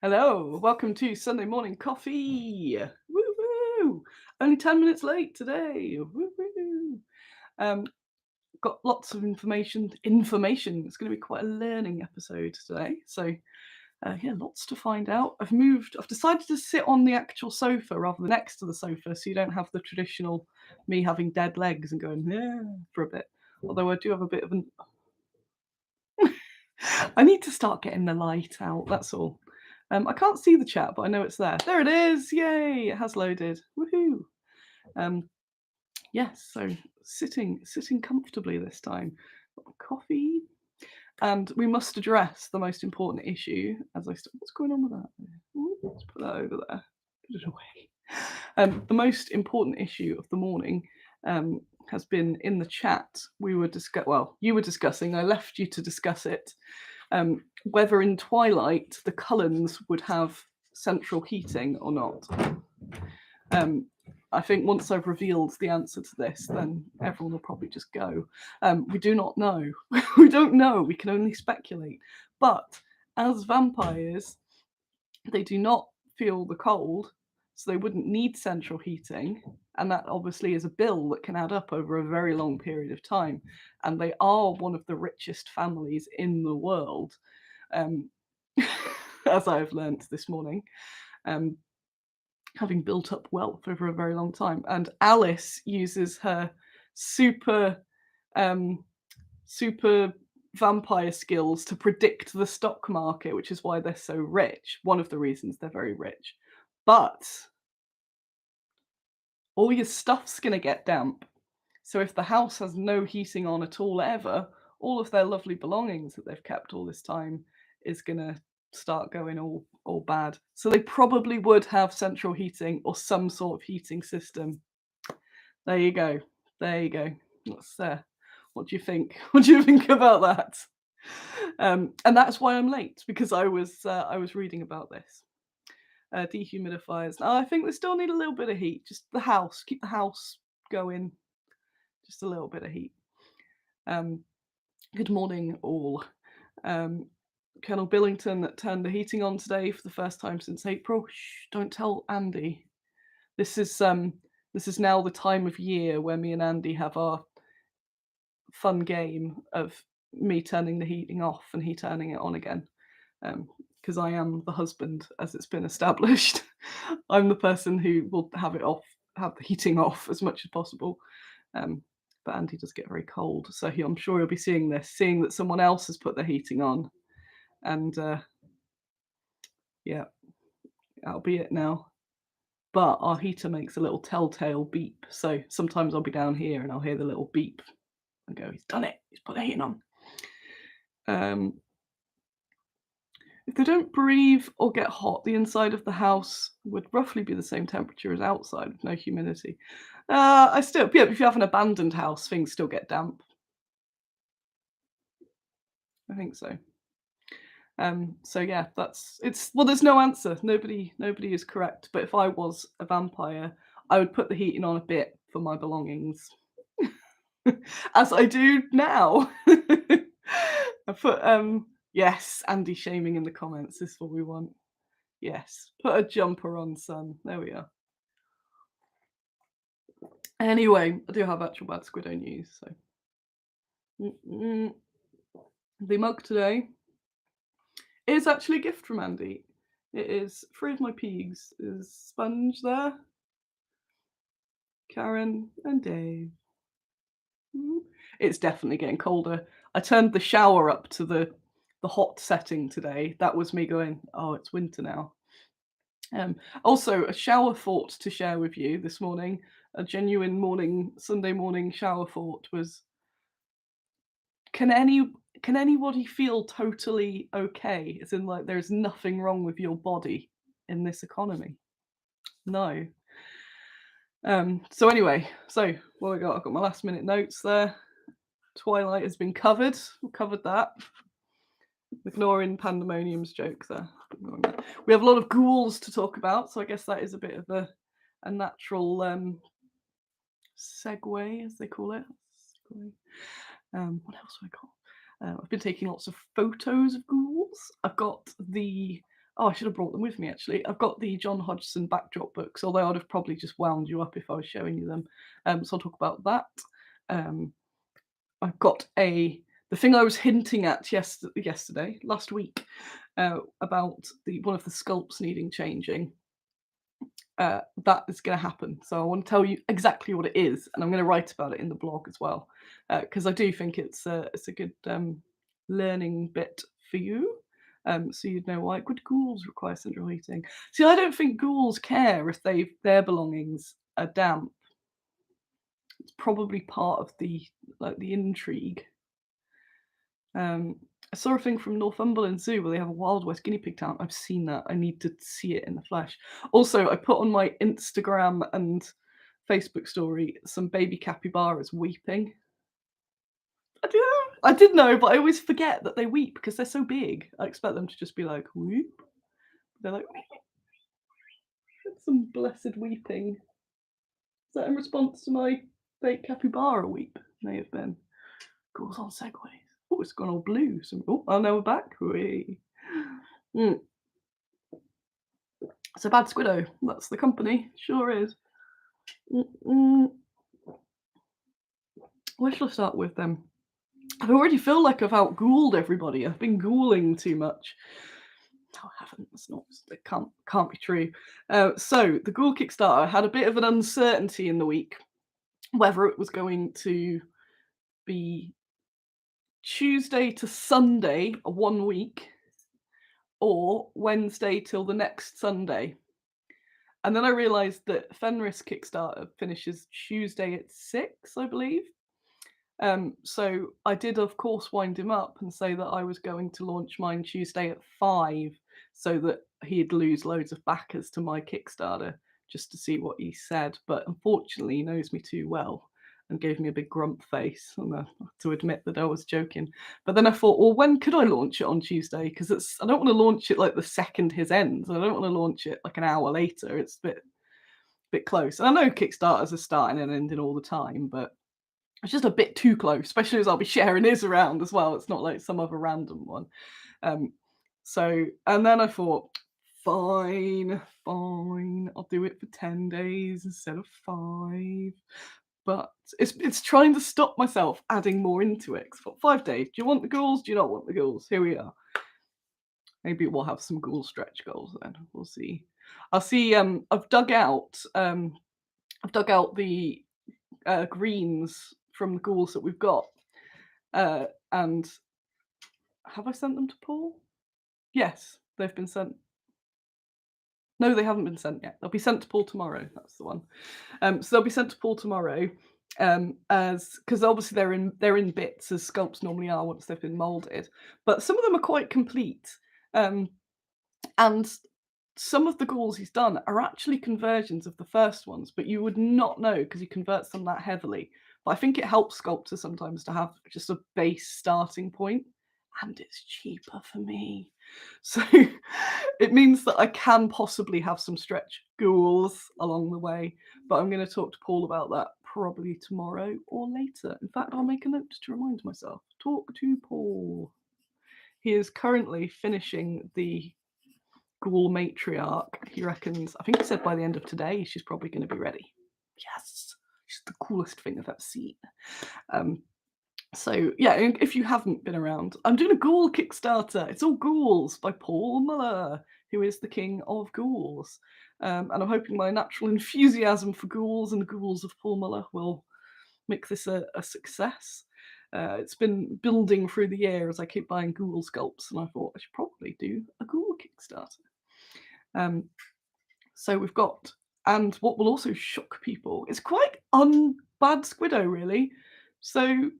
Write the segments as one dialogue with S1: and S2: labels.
S1: Hello, welcome to Sunday morning coffee. Woo woo! Only 10 minutes late today. Woo woo! Um, got lots of information. It's going to be quite a learning episode today. So yeah, lots to find out. I've decided to sit on the actual sofa rather than next to the sofa, so you don't have the traditional me having dead legs and going yeah for a bit. Although I do have a bit of an. I need to start getting the light out. That's all. I can't see the chat, but I know it's there. There it is! Yay! It has loaded. Woohoo! Um, yes. So sitting comfortably this time. Got my coffee, and we must address the most important issue. As I what's going on with that? Ooh, let's put that over there. Put it away. The most important issue of the morning has been in the chat. You were discussing. I left you to discuss it. Whether in Twilight the Cullens would have central heating or not. I think once I've revealed the answer to this, then everyone will probably just go. We do not know. We don't know. We can only speculate. But as vampires, they do not feel the cold, so they wouldn't need central heating. And that obviously is a bill that can add up over a very long period of time. And they are one of the richest families in the world, as I have learnt this morning, having built up wealth over a very long time. And Alice uses her super vampire skills to predict the stock market, which is why they're so rich. One of the reasons they're very rich. But all your stuff's going to get damp. So if the house has no heating on at all ever, all of their lovely belongings that they've kept all this time is going to start going all bad. So they probably would have central heating or some sort of heating system. There you go. There you go. What do you think? What do you think about that? And that's why I'm late, because I was reading about this. Dehumidifiers. I think they still need a little bit of heat. Just keep the house going. Just a little bit of heat. Good morning, all. Colonel Billington turned the heating on today for the first time since April. Shh, don't tell Andy. This is now the time of year where me and Andy have our fun game of me turning the heating off and he turning it on again. Because I am the husband, as it's been established. I'm the person who will have the heating off as much as possible. But Andy does get very cold, so I'm sure he'll be seeing that someone else has put the heating on. And yeah, that'll be it now. But our heater makes a little telltale beep, so sometimes I'll be down here and I'll hear the little beep and go, he's done it, he's put the heating on. If they don't breathe or get hot, the inside of the house would roughly be the same temperature as outside with no humidity. If you have an abandoned house, things still get damp. I think so. So yeah, there's no answer. Nobody is correct. But if I was a vampire, I would put the heating on a bit for my belongings. As I do now. I put yes, Andy shaming in the comments. This is what we want. Yes, put a jumper on, son. There we are. Anyway, I do have actual bad Squiddo news. So the mug today is actually a gift from Andy. It is 3 of my peegs. Is Sponge there? Karen and Dave. It's definitely getting colder. I turned the shower up to the hot setting today. That was me going, oh, it's winter now. Also, a shower thought to share with you this morning. A genuine Sunday morning shower thought was: can anybody feel totally okay? As in, like, there's nothing wrong with your body in this economy? No. So anyway, what I got? I've got my last minute notes there. Twilight has been covered. We covered that. Ignoring Pandemonium's joke there. We have a lot of ghouls to talk about, so I guess that is a bit of a natural segue, as they call it. What else have I got? I've been taking lots of photos of ghouls. I've got the Oh, I should have brought them with me actually. I've got the John Hodgson backdrop books, although I'd have probably just wound you up if I was showing you them. So I'll talk about that. Um, I've got the thing I was hinting at yesterday, last week, about the one of the sculpts needing changing. That is going to happen. So I want to tell you exactly what it is, and I'm going to write about it in the blog as well, because I do think it's a good learning bit for you. So you'd know why good ghouls require central heating. See, I don't think ghouls care if their belongings are damp. It's probably part of the intrigue. I saw a thing from Northumberland Zoo where they have a Wild West guinea pig town. I've seen that. I need to see it in the flesh. Also, I put on my Instagram and Facebook story some baby capybaras weeping. I did know, but I always forget that they weep because they're so big. I expect them to just be like, whoop. They're like, some blessed weeping. Is that in response to my fake capybara weep? May have been. Goes on segways. Oh, it's gone all blue. Oh, now we're back. Whee. Mm. It's a bad Squiddo. That's the company. Sure is. Mm-mm. Where shall I start with then? I already feel like I've out-ghouled everybody. I've been ghouling too much. No, I haven't. That's not. It can't be true. So the Ghoul Kickstarter had a bit of an uncertainty in the week whether it was going to be Tuesday to Sunday, 1 week, or Wednesday till the next Sunday. And then I realised that Fenris Kickstarter finishes Tuesday at 6, I believe. So I did, of course, wind him up and say that I was going to launch mine Tuesday at 5 so that he'd lose loads of backers to my Kickstarter just to see what he said. But unfortunately, he knows me too well and gave me a big grump face to admit that I was joking. But then I thought, well, when could I launch it on Tuesday? Because I don't want to launch it like the second his ends. I don't want to launch it like an hour later. It's a bit close. And I know Kickstarters are starting and ending all the time, but it's just a bit too close, especially as I'll be sharing his around as well. It's not like some other random one. And then I thought, fine, I'll do it for 10 days instead of 5. But it's trying to stop myself adding more into it. For 5 days, do you want the ghouls? Do you not want the ghouls? Here we are. Maybe we'll have some ghoul stretch goals then. We'll see. I'll see. I've dug out the greens from the ghouls that we've got. And have I sent them to Paul? Yes, they've been sent. No, they haven't been sent yet. They'll be sent to Paul tomorrow. That's the one. So they'll be sent to Paul tomorrow, as because obviously they're in bits as sculpts normally are once they've been molded. But some of them are quite complete, and some of the ghouls he's done are actually conversions of the first ones, but you would not know because he converts them that heavily. But I think it helps sculptors sometimes to have just a base starting point, and it's cheaper for me. So it means that I can possibly have some stretch ghouls along the way. But I'm going to talk to Paul about that probably tomorrow or later. In fact, I'll make a note to remind myself. Talk to Paul. He is currently finishing the Ghoul matriarch. He reckons, I think he said by the end of today, she's probably going to be ready. Yes, she's the coolest thing I've ever seen. So yeah, if you haven't been around, I'm doing a Ghoul Kickstarter. It's all ghouls by Paul Muller, who is the king of ghouls. And I'm hoping my natural enthusiasm for ghouls and the ghouls of Paul Muller will make this a success. It's been building through the year as I keep buying ghoul sculpts, and I thought I should probably do a Ghoul Kickstarter. So we've got, and what will also shock people, it's quite unbad Squiddo, really. So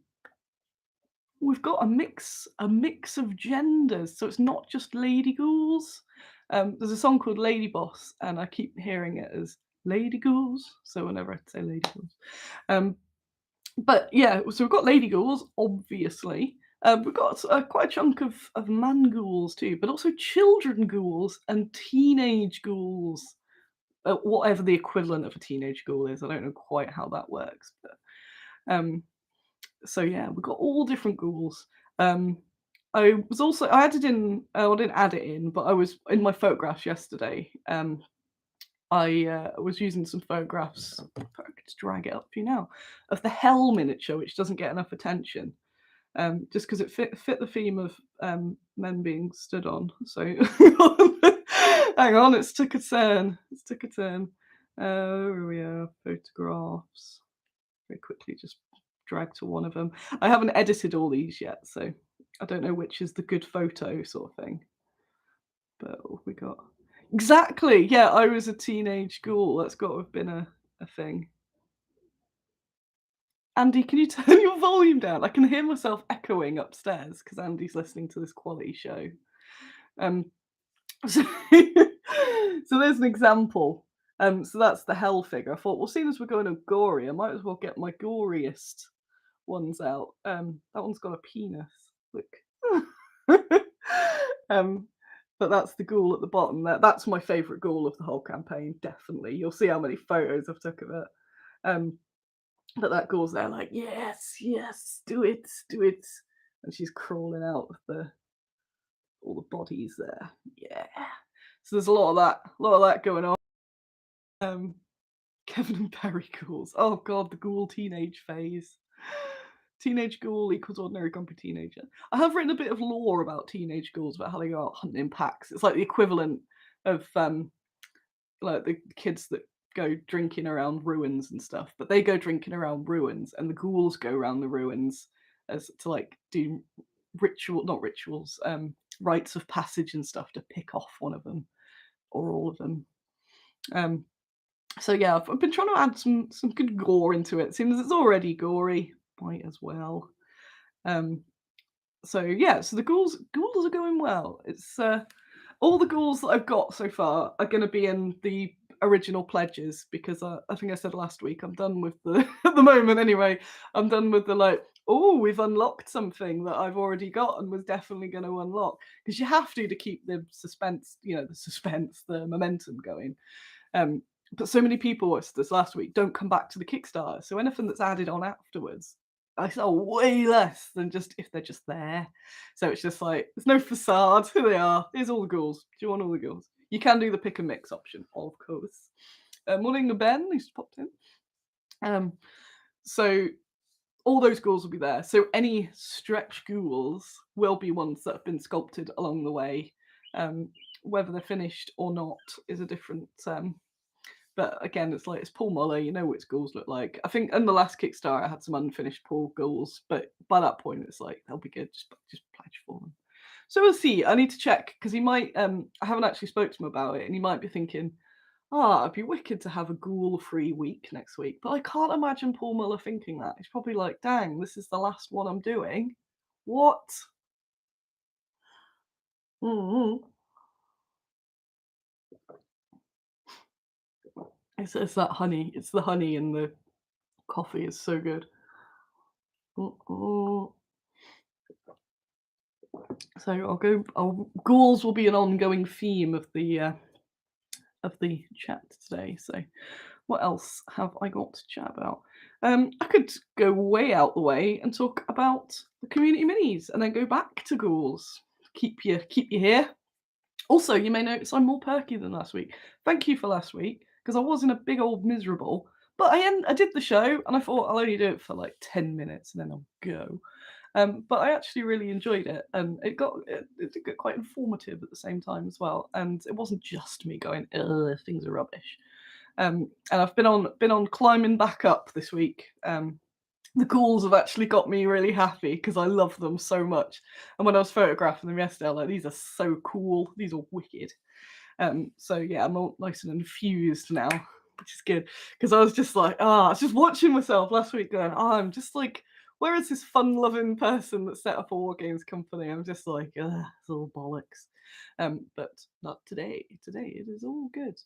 S1: we've got a mix of genders, so it's not just lady ghouls. There's a song called Lady Boss, and I keep hearing it as lady ghouls. So whenever I say lady ghouls, but yeah, so we've got lady ghouls, obviously. We've got quite a chunk of man ghouls too, but also children ghouls and teenage ghouls. Whatever the equivalent of a teenage ghoul is, I don't know quite how that works, but so yeah, we've got all different ghouls. I was also I added in I didn't add it in, but I was in my photographs yesterday. I was using some photographs. I could drag it up for you now of the hell miniature, which doesn't get enough attention. Just because it fit the theme of men being stood on. So hang on, it's took a turn. It's took a turn. Here we are, photographs. Very quickly, just drag to one of them. I haven't edited all these yet, so I don't know which is the good photo sort of thing. But what have we got? Exactly. Yeah, I was a teenage ghoul. That's got to have been a thing. Andy, can you turn your volume down? I can hear myself echoing upstairs because Andy's listening to this quality show. Um, so, so there's an example. So that's the hell figure. I thought, well, seeing as we're going to gory, I might as well get my goriest ones out. That one's got a penis. Look. um, but that's the ghoul at the bottom. That's my favourite ghoul of the whole campaign. Definitely, you'll see how many photos I've took of it. But that ghoul's there, like, yes, yes, do it, do it, and she's crawling out of all the bodies there. Yeah. So there's a lot of that going on. Kevin and Perry ghouls. Oh god, the ghoul teenage phase. Teenage ghoul equals ordinary grumpy teenager. I have written a bit of lore about teenage ghouls, about how they go out hunting in packs. It's like the equivalent of like the kids that go drinking around ruins and stuff, but they go drinking around ruins, and the ghouls go around the ruins as to like do not rituals, rites of passage and stuff to pick off one of them or all of them. So yeah, I've been trying to add some good gore into it. Seeing as it's already gory, might as well. So yeah, so the ghouls are going well. It's all the ghouls that I've got so far are going to be in the original pledges because I think I said last week I'm done with the at the moment anyway. I'm done with the like, oh, we've unlocked something that I've already got and was definitely going to unlock because you have to keep the suspense, the momentum going. But so many people this last week don't come back to the Kickstarter, so anything that's added on afterwards I sell way less than just if they're just there. So it's just like there's no facade. Here they are. Here's all the ghouls. Do you want all the ghouls? You can do the pick and mix option, of course. Morning to Ben, who's popped in. So all those ghouls will be there. So any stretch ghouls will be ones that have been sculpted along the way. Whether they're finished or not is a different but again, it's Paul Muller. You know what his goals look like. I think in the last Kickstarter, I had some unfinished Paul goals, but by that point, it's like they'll be good. Just pledge for them. So we'll see. I need to check because he might. I haven't actually spoke to him about it, and he might be thinking, it'd be wicked to have a ghoul-free week next week. But I can't imagine Paul Muller thinking that. He's probably like, dang, this is the last one I'm doing. What? Mm-hmm. It's that honey. It's the honey in the coffee is so good. Mm-mm. So ghouls will be an ongoing theme of the chat today. So what else have I got to chat about? I could go way out the way and talk about the community minis and then go back to ghouls. Keep you here. Also, you may notice I'm more perky than last week. Thank you for last week because I was in a big old miserable. But I did the show and I thought I'll only do it for like 10 minutes and then I'll go. But I actually really enjoyed it, and it got quite informative at the same time as well. And it wasn't just me going, "Ugh, things are rubbish." And I've been on climbing back up this week. The ghouls have actually got me really happy because I love them so much. And when I was photographing them yesterday, I was like, "These are so cool. These are wicked." So yeah, I'm all nice and infused now, which is good because I was just like, I was just watching myself last week going, I'm just like, where is this fun-loving person that set up a wargames company? I'm just like, it's all bollocks. But not today. Today it is all good.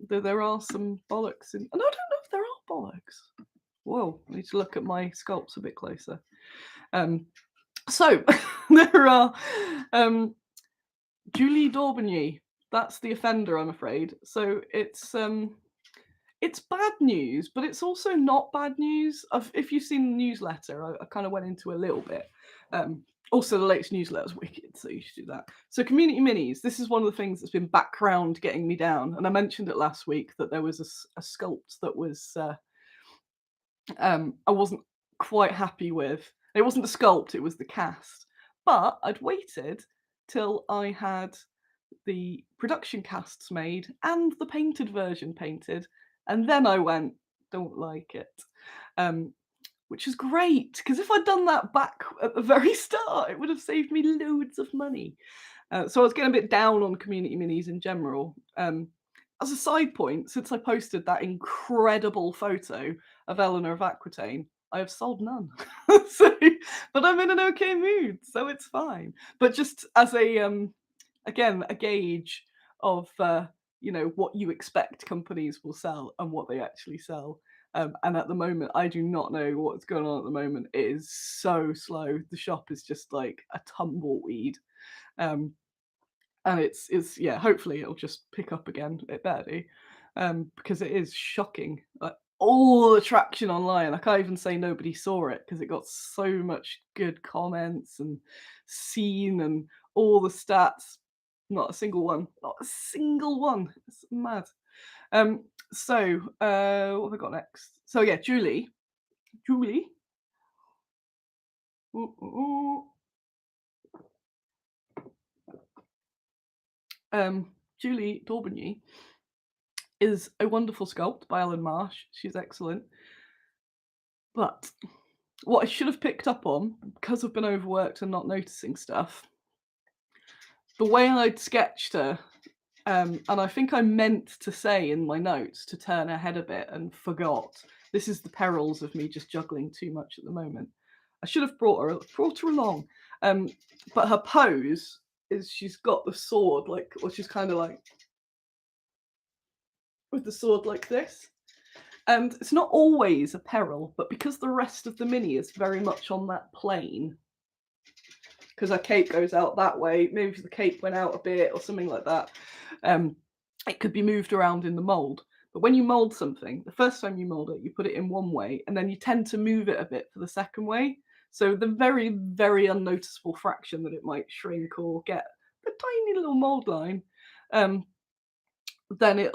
S1: There are some bollocks in, and I don't know if there are bollocks. Whoa, I need to look at my sculpts a bit closer. So there are Julie Daubigny. That's the offender, I'm afraid. So it's bad news, but it's also not bad news. If you've seen the newsletter, I kind of went into a little bit. Also, the latest newsletter is wicked, so you should do that. So, community minis. This is one of the things that's been background getting me down, and I mentioned it last week that there was a sculpt that was I wasn't quite happy with. It wasn't the sculpt; it was the cast. But I'd waited till I had the production casts made and the painted version painted, and then I went, don't like it. Um, which is great because if I'd done that back at the very start, it would have saved me loads of money. So I was getting a bit down on community minis in general. As a side point, since I posted that incredible photo of Eleanor of Aquitaine, I have sold none. So, but I'm in an okay mood, so it's fine. But just as a again a gauge of what you expect companies will sell and what they actually sell. And at the moment, I do not know what's going on at the moment. It is so slow. The shop is just like a tumbleweed. Um, and it's yeah, hopefully it'll just pick up again. It better do, because it is shocking. Like all the traction online, I can't even say nobody saw it because it got so much good comments and seen and all the stats. Not a single one. Not a single one. It's mad. So what have I got next? So yeah, Julie. Julie. Ooh, ooh, ooh. Julie Daubigny is a wonderful sculpt by Alan Marsh. She's excellent. But what I should have picked up on, because I've been overworked and not noticing stuff, the way I'd sketched her, and I think I meant to say in my notes to turn her head a bit and forgot. This is the perils of me just juggling too much at the moment. I should have brought her along. But her pose is she's got the sword like, or she's kind of like with the sword like this. And it's not always a peril, but because the rest of the mini is very much on that plane, because her cape goes out that way, maybe if the cape went out a bit or something like that, it could be moved around in the mold. But when you mold something, the first time you mold it, you put it in one way, and then you tend to move it a bit for the second way. So the very, very unnoticeable fraction that it might shrink or get a tiny little mold line, then it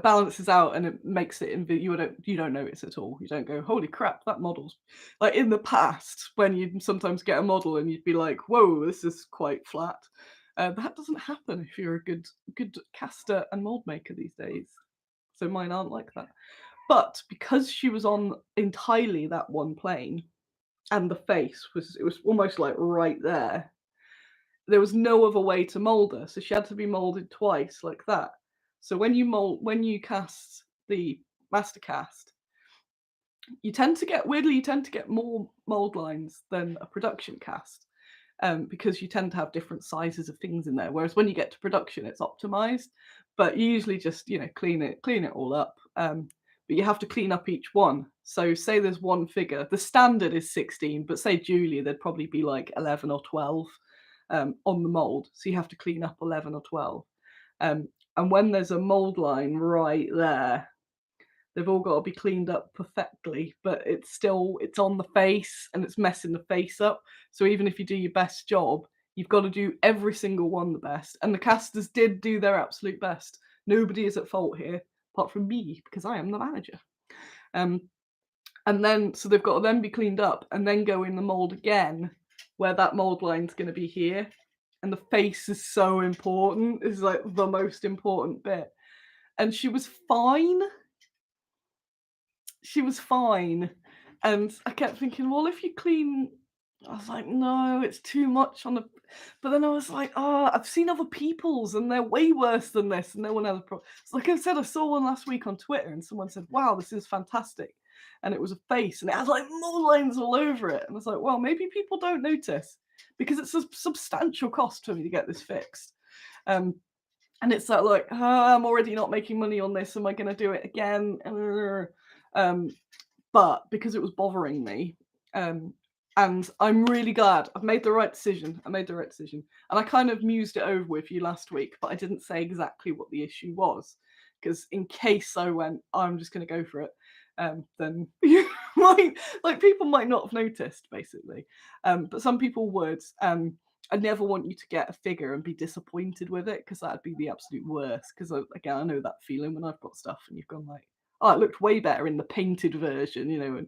S1: balances out and it makes it you don't notice at all. You don't go, holy crap, that model's like in the past when you'd sometimes get a model and you'd be like, whoa, this is quite flat. That doesn't happen if you're a good caster and mold maker these days. So mine aren't like that. But because she was on entirely that one plane and the face was almost like right there was no other way to mold her, so she had to be molded twice like that. So when you cast the master cast, you tend to get more mold lines than a production cast, because you tend to have different sizes of things in there. Whereas when you get to production, it's optimized, but you usually just clean it all up. But you have to clean up each one. So say there's one figure, the standard is 16, but say Julia, there'd probably be like 11 or 12 on the mold. So you have to clean up 11 or 12. And when there's a mold line right there, they've all got to be cleaned up perfectly, but it's on the face and it's messing the face up. So even if you do your best job, you've got to do every single one the best. And the casters did do their absolute best. Nobody is at fault here, apart from me, because I am the manager. And then so they've got to then be cleaned up and then go in the mold again, where that mold line's going to be here. And the face is so important. It's like the most important bit. And she was fine. She was fine. And I kept thinking, well, if you clean, I was like, no, it's too much on the. But then I was like, oh, I've seen other people's and they're way worse than this, and no one has a problem. So like I said, I saw one last week on Twitter, and someone said, wow, this is fantastic. And it was a face, and it had like mole lines all over it. And I was like, well, maybe people don't notice because it's a substantial cost for me to get this fixed. And it's like, oh, I'm already not making money on this. Am I going to do it again? But because it was bothering me, and I'm really glad I've made the right decision. And I kind of mused it over with you last week, but I didn't say exactly what the issue was because in case I went, oh, I'm just going to go for it. then you might like people might not have noticed basically, but some people would. I never want you to get a figure and be disappointed with it because that'd be the absolute worst. Because again, I know that feeling when I've got stuff and you've gone like, oh, it looked way better in the painted version, you know.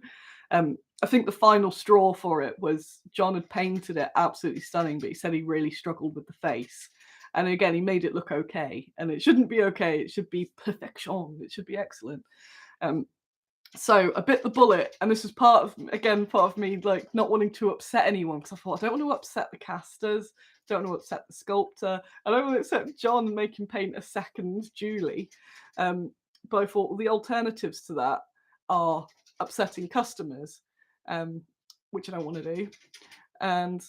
S1: And I think the final straw for it was John had painted it absolutely stunning, but he said he really struggled with the face. And again, he made it look okay, and it shouldn't be okay. It should be perfection. It should be excellent. Um, so I bit the bullet, and this is part of me like not wanting to upset anyone because I thought I don't want to upset the casters, don't want to upset the sculptor, I don't want to upset John and make him paint a second Julie. But I thought well, the alternatives to that are upsetting customers, which I don't want to do. And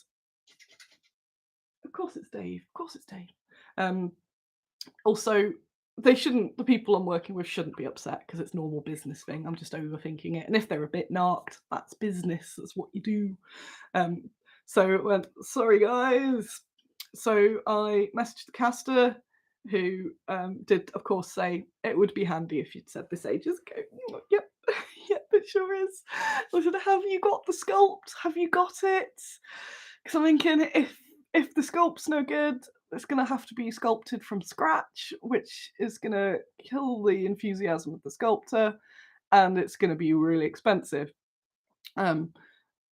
S1: of course it's Dave. Of course it's Dave. Also, the people I'm working with shouldn't be upset because it's normal business thing. I'm just overthinking it. And if they're a bit narked, that's business. That's what you do. So it went, sorry guys. So I messaged the caster who did, of course, say it would be handy if you'd said this ages ago. Yep, yep, it sure is. I said, have you got the sculpt? Have you got it? Because I'm thinking if the sculpt's no good, it's going to have to be sculpted from scratch, which is going to kill the enthusiasm of the sculptor, and it's going to be really expensive. And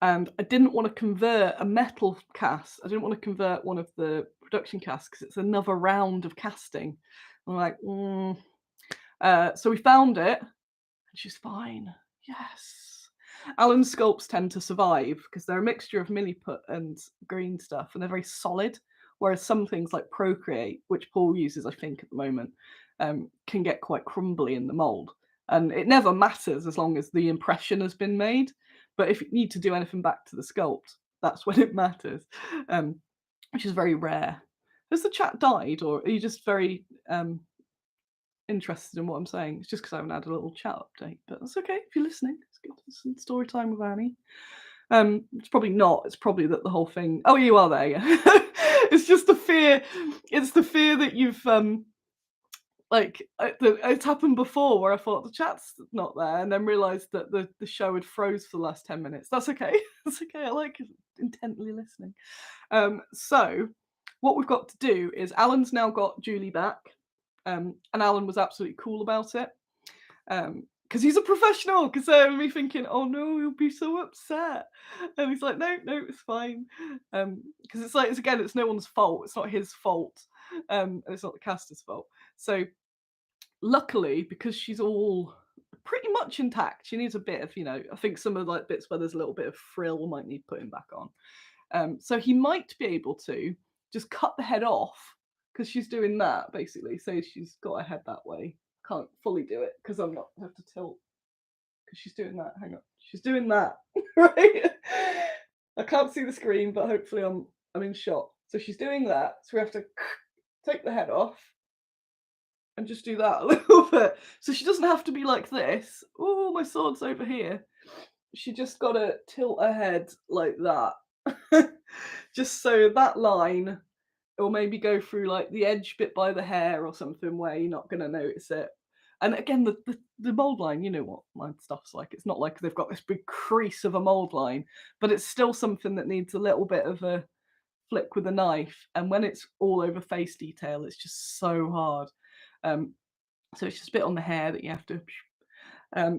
S1: I didn't want to convert a metal cast. I didn't want to convert one of the production casts because it's another round of casting. I'm like, so we found it, and she's fine. Yes. Alan's sculpts tend to survive because they're a mixture of milliput and green stuff, and they're very solid. Whereas some things like Procreate, which Paul uses, I think, at the moment, can get quite crumbly in the mold. And it never matters as long as the impression has been made. But if you need to do anything back to the sculpt, that's when it matters, which is very rare. Has the chat died, or are you just very interested in what I'm saying? It's just because I haven't had a little chat update, but that's okay if you're listening. It's good. It's story time with Annie. It's probably not. It's probably that the whole thing. Oh, you are there. Yeah. It's just the fear. It's the fear that you've it's happened before where I thought the chat's not there and then realised that the show had froze for the last 10 minutes. That's okay. That's okay. I like intently listening. So what we've got to do is Alan's now got Julie back. And Alan was absolutely cool about it. Because he's a professional, because me thinking, oh no, he'll be so upset. And he's like, no, it's fine. Because it's no one's fault. It's not his fault. And it's not the caster's fault. So luckily, because she's all pretty much intact, she needs a bit of, I think some of the bits where there's a little bit of frill might need putting back on. So he might be able to just cut the head off because she's doing that basically. So she's got her head that way. Can't fully do it because I have to tilt because she's doing that. Hang on, she's doing that. Right? I can't see the screen, but hopefully I'm in shot. So she's doing that. So we have to take the head off and just do that a little bit. So she doesn't have to be like this. Oh, my sword's over here. She just got to tilt her head like that. Just so that line, or maybe go through like the edge bit by the hair or something where you're not going to notice it. And again, the mold line, you know what my stuff's like. It's not like they've got this big crease of a mold line, but it's still something that needs a little bit of a flick with a knife. And when it's all over face detail, it's just so hard. So it's just a bit on the hair that you have to.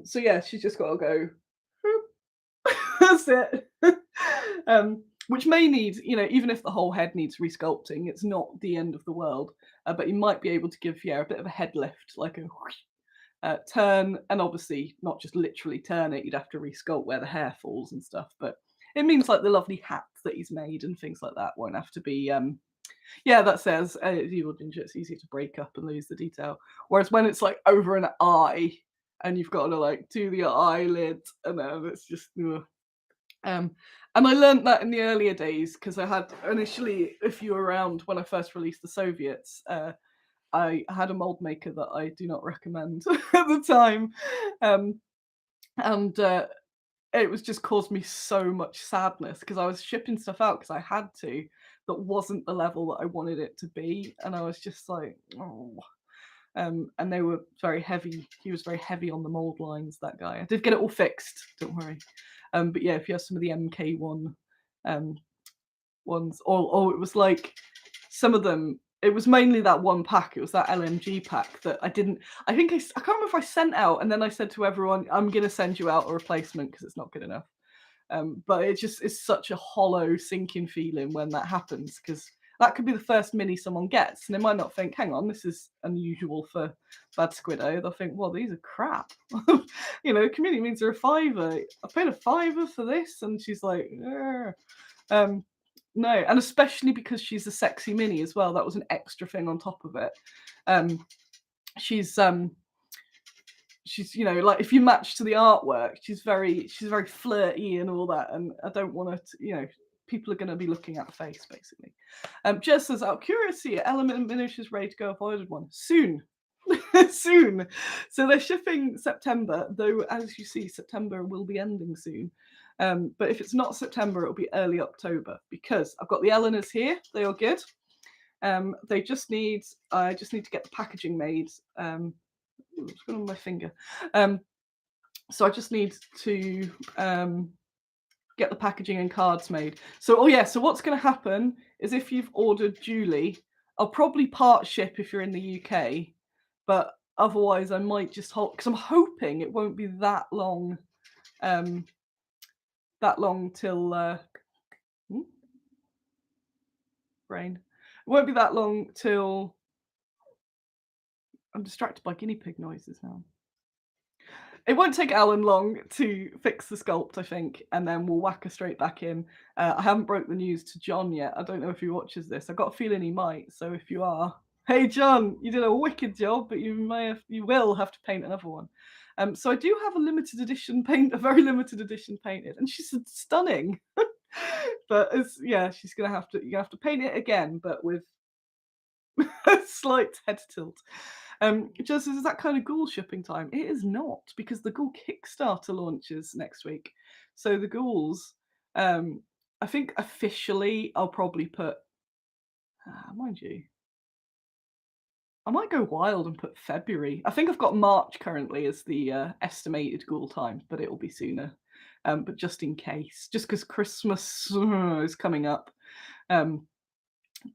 S1: So yeah, she's just got to go. That's it. Which may need, even if the whole head needs resculpting, it's not the end of the world. But you might be able to give, a bit of a head lift, like a turn, and obviously not just literally turn it. You'd have to resculpt where the hair falls and stuff. But it means like the lovely hats that he's made and things like that won't have to be. That says evil ginger. It's easy to break up and lose the detail. Whereas when it's like over an eye, and you've got to like do the eyelid, and then it's just. And I learned that in the earlier days because I had initially, if you were around when I first released the Soviets, I had a mold maker that I do not recommend at the time. And it was just caused me so much sadness because I was shipping stuff out because I had to that wasn't the level that I wanted it to be. And I was just like, oh. and they were very heavy. He was very heavy on the mold lines, that guy. I did get it all fixed, don't worry. But yeah, if you have some of the MK1 ones, or it was like some of them, it was mainly that one pack. It was that LMG pack that I didn't. I think I can't remember if I sent out, and then I said to everyone, "I'm gonna send you out a replacement because it's not good enough." But it just is such a hollow, sinking feeling when that happens, because that could be the first mini someone gets, and they might not think, "Hang on, this is unusual for Bad Squiddo." They'll think, "Well, these are crap." Community means are a fiver. I paid a fiver for this, and she's like, no, and especially because she's a sexy mini as well. That was an extra thing on top of it. She's like, if you match to the artwork, she's very flirty and all that, and I don't want to, people are going to be looking at her face basically. Jess says, out of curiosity, Element Miniatures ready to go? If I ordered one soon. Soon. So they're shipping September, though as you see, September will be ending soon. But if it's not September, it'll be early October, because I've got the Eleanors here. They are good. I just need to get the packaging made. What's going on with my finger? So I just need to get the packaging and cards made. So what's going to happen is, if you've ordered duly, I'll probably part ship if you're in the UK, but otherwise I might just hold, because I'm hoping it won't be that long till brain. It won't be that long till I'm distracted by guinea pig noises now. It won't take Alan long to fix the sculpt, I think, and then we'll whack her straight back in. I haven't broke the news to John yet. I don't know if he watches this. I've got a feeling he might. So if you are, hey John, you did a wicked job, but you will have to paint another one. So I do have a limited edition paint, a very limited edition painted, and she's stunning. But she's gonna have to paint it again, but with a slight head tilt. Just is that kind of Ghoul shipping time? It is not, because the Ghoul Kickstarter launches next week. So the Ghouls, I think officially I'll probably put, mind you, I might go wild and put February. I think I've got March currently as the estimated Ghoul time, but it will be sooner. But just in case, just because Christmas is coming up.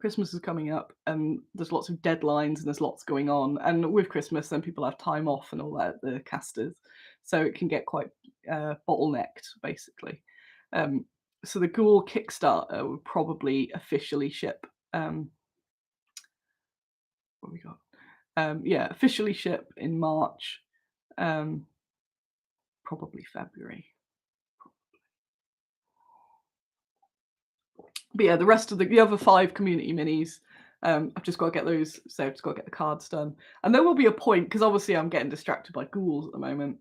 S1: Christmas is coming up, and there's lots of deadlines and there's lots going on. And with Christmas, then people have time off and all that, the casters. So it can get quite bottlenecked, basically. So the Ghoul Kickstarter will probably officially ship. What have we got? Officially ship in March, probably February. But yeah, the rest of the other 5 community minis, I've just got to get those. So I've just got to get the cards done, and there will be a point, because obviously I'm getting distracted by ghouls at the moment.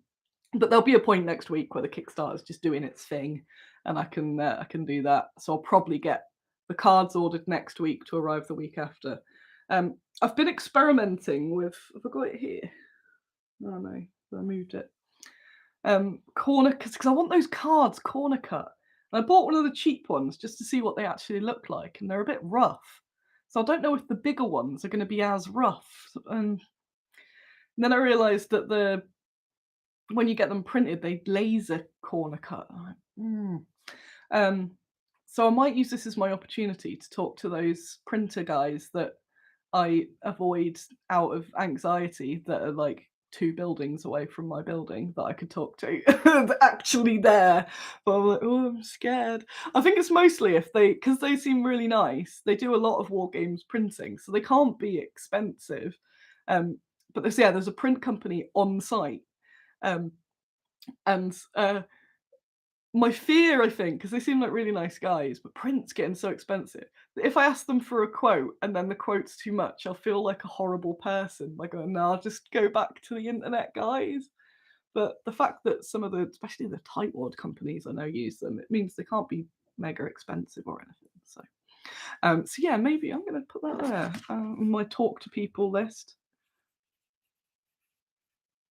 S1: But there'll be a point next week where the Kickstarter is just doing its thing, and I can do that. So I'll probably get the cards ordered next week to arrive the week after. I've been experimenting with. Have I got it here? Oh no, I moved it. Corner, because I want those cards corner cut. And I bought one of the cheap ones just to see what they actually look like, and they're a bit rough. So I don't know if the bigger ones are going to be as rough. And then I realised that when you get them printed, they laser corner cut. So I might use this as my opportunity to talk to those printer guys that I avoid out of anxiety, that are like 2 buildings away from my building, that I could talk to. They're actually there, but I'm like, oh, I'm scared. I think it's mostly because they seem really nice. They do a lot of wargames printing, so they can't be expensive. But there's a print company on site, and my fear, I think, because they seem like really nice guys, but print's getting so expensive, that if I ask them for a quote and then the quote's too much, I'll feel like a horrible person. Like, oh, no, I'll just go back to the internet, guys. But the fact that some of especially the tightwad companies I know use them, it means they can't be mega expensive or anything. So yeah, maybe I'm going to put that there on my talk to people list,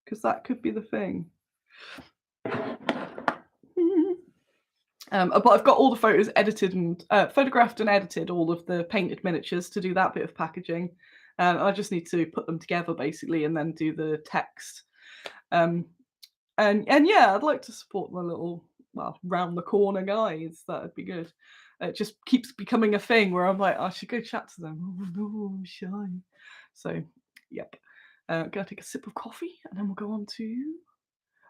S1: because that could be the thing. But I've got all the photos edited and photographed and edited, all of the painted miniatures, to do that bit of packaging. I just need to put them together basically and then do the text. Um, and yeah, I'd like to support my little, well, round the corner guys. That'd be good. It just keeps becoming a thing where I'm like, I should go chat to them. Oh no, I'm shy. So, yep. Gonna take a sip of coffee and then we'll go on to.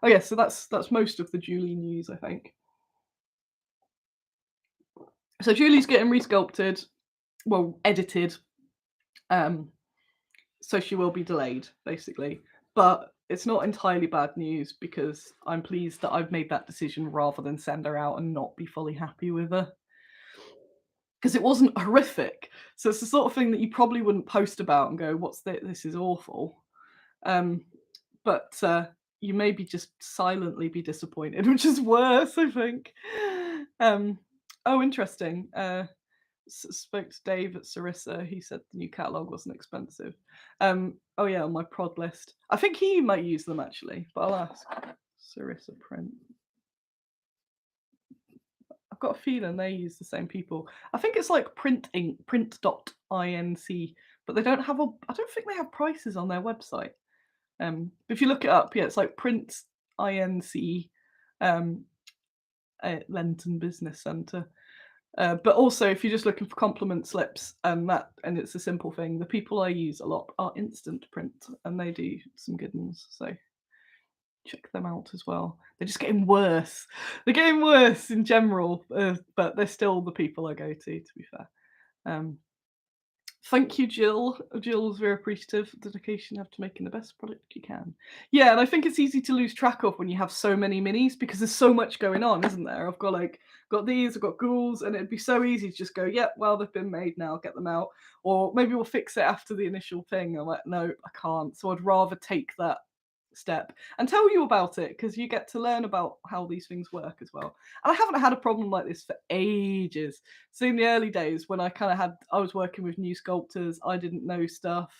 S1: Oh yeah, so that's most of the Julie news, I think. So Julie's getting resculpted, well, edited. So she will be delayed, basically. But it's not entirely bad news because I'm pleased that I've made that decision rather than send her out and not be fully happy with her. Because it wasn't horrific. So it's the sort of thing that you probably wouldn't post about and go, "What's this? This is awful." But you maybe just silently be disappointed, which is worse, I think. Oh, interesting. Spoke to Dave at Sarissa. He said the new catalogue wasn't expensive. Oh yeah, on my prod list. I think he might use them actually, but I'll ask. Sarissa Print. I've got a feeling they use the same people. I think it's like print.inc, but they don't have a. I don't think they have prices on their website. If you look it up, yeah, it's like print inc, at Lenton Business Centre. But also, if you're just looking for compliment slips, and it's a simple thing. The people I use a lot are Instant Print, and they do some good ones. So check them out as well. They're just getting worse. They're getting worse in general, but they're still the people I go to. To be fair. Thank you, Jill. Jill was very appreciative of the dedication you have to making the best product you can. Yeah, and I think it's easy to lose track of when you have so many minis because there's so much going on, isn't there? I've got these, I've got ghouls, and it'd be so easy to just go, yeah, well, they've been made now, get them out. Or maybe we'll fix it after the initial thing. I'm like, no, I can't. So I'd rather take that step and tell you about it because you get to learn about how these things work as well. And I haven't had a problem like this for ages. So in the early days when I was working with new sculptors, I didn't know stuff.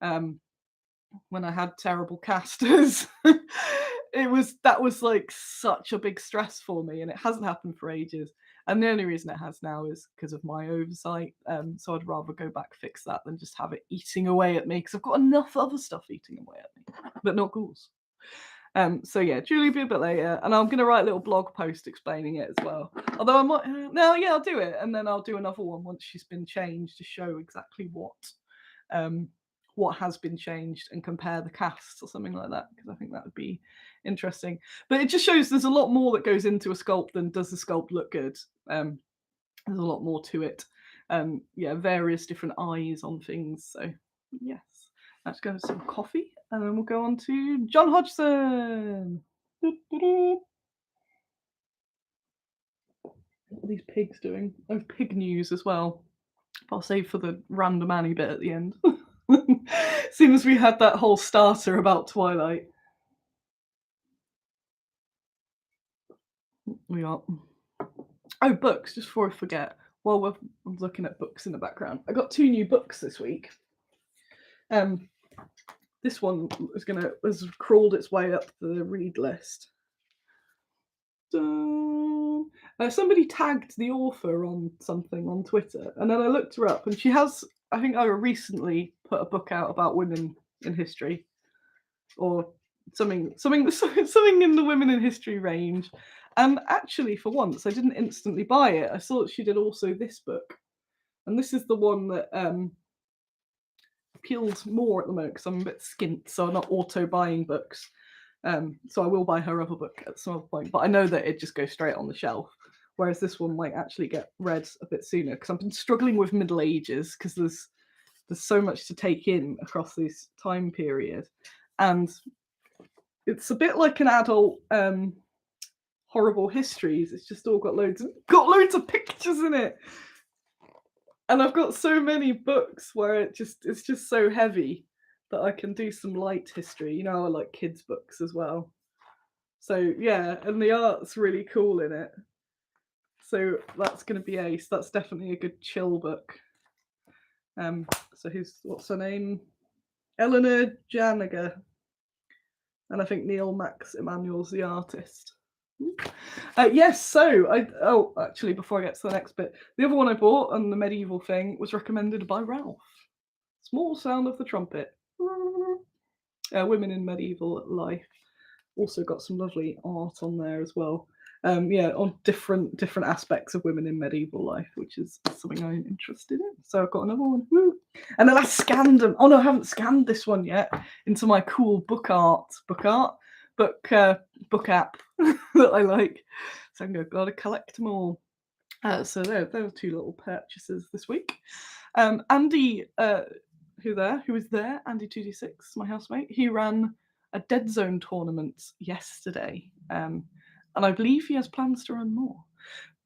S1: When I had terrible casters, that was like such a big stress for me, and it hasn't happened for ages. And the only reason it has now is because of my oversight. So I'd rather go back fix that than just have it eating away at me because I've got enough other stuff eating away at me, but not ghouls. So yeah, Julie will be a bit later, and I'm going to write a little blog post explaining it as well. Although I might, no, yeah, I'll do it, and then I'll do another one once she's been changed to show exactly what has been changed and compare the casts or something like that, because I think that would be interesting. But it just shows there's a lot more that goes into a sculpt than does the sculpt look good. There's a lot more to it. Yeah, various different eyes on things. So yes, let's go have some coffee and then we'll go on to John Hodgson. What are these pigs doing? Oh, pig news as well. I'll save for the random Annie bit at the end. Seeing as we had that whole starter about Twilight. We are. Oh, books, just before I forget. While we're looking at books in the background, I got 2 new books this week. This one has crawled its way up the read list. Somebody tagged the author on something on Twitter, and then I looked her up, and she has, I think, I recently put a book out about women in history, or something in the women in history range. And actually, for once, I didn't instantly buy it. I saw that she did also this book, and this is the one that appeals more at the moment because I'm a bit skint, so I'm not auto buying books. So I will buy her other book at some other point, but I know that it just goes straight on the shelf. Whereas this one might actually get read a bit sooner because I've been struggling with Middle Ages because there's so much to take in across this time period, and it's a bit like an adult horrible histories. It's just all got loads of pictures in it, and I've got so many books where it's just so heavy that I can do some light history. You know, I like kids' books as well. So yeah, and the art's really cool in it. So that's going to be ace. That's definitely a good chill book. So what's her name? Eleanor Janiger. And I think Neil Max Emanuel's the artist. Yes, so actually, before I get to the next bit, the other one I bought on the medieval thing was recommended by Ralph. Small sound of the trumpet. Women in medieval life. Also got some lovely art on there as well. Yeah, on different aspects of women in medieval life, which is something I'm interested in. So I've got another one. Woo. And then I scanned them. Oh no, I haven't scanned this one yet into my cool book app that I like. So I'm gotta collect them all. So there were two little purchases this week. Andy, who was there? Andy 2D6, my housemate. He ran a Dead Zone tournament yesterday, and I believe he has plans to run more.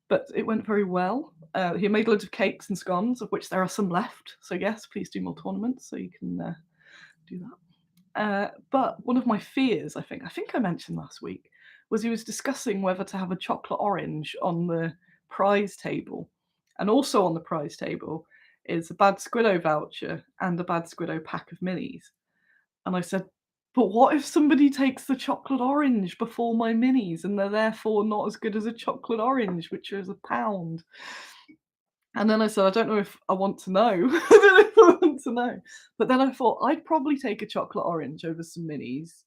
S1: But it went very well. He made loads of cakes and scones, of which there are some left. So yes, please do more tournaments so you can do that. But one of my fears, I think I mentioned last week, was he was discussing whether to have a chocolate orange on the prize table. And also on the prize table is a Bad Squiddo voucher and a Bad Squiddo pack of minis. And I said, but what if somebody takes the chocolate orange before my minis and they're therefore not as good as a chocolate orange, which is £1? And then I said, I don't know if I want to know. I don't know if I want to know. But then I thought I'd probably take a chocolate orange over some minis.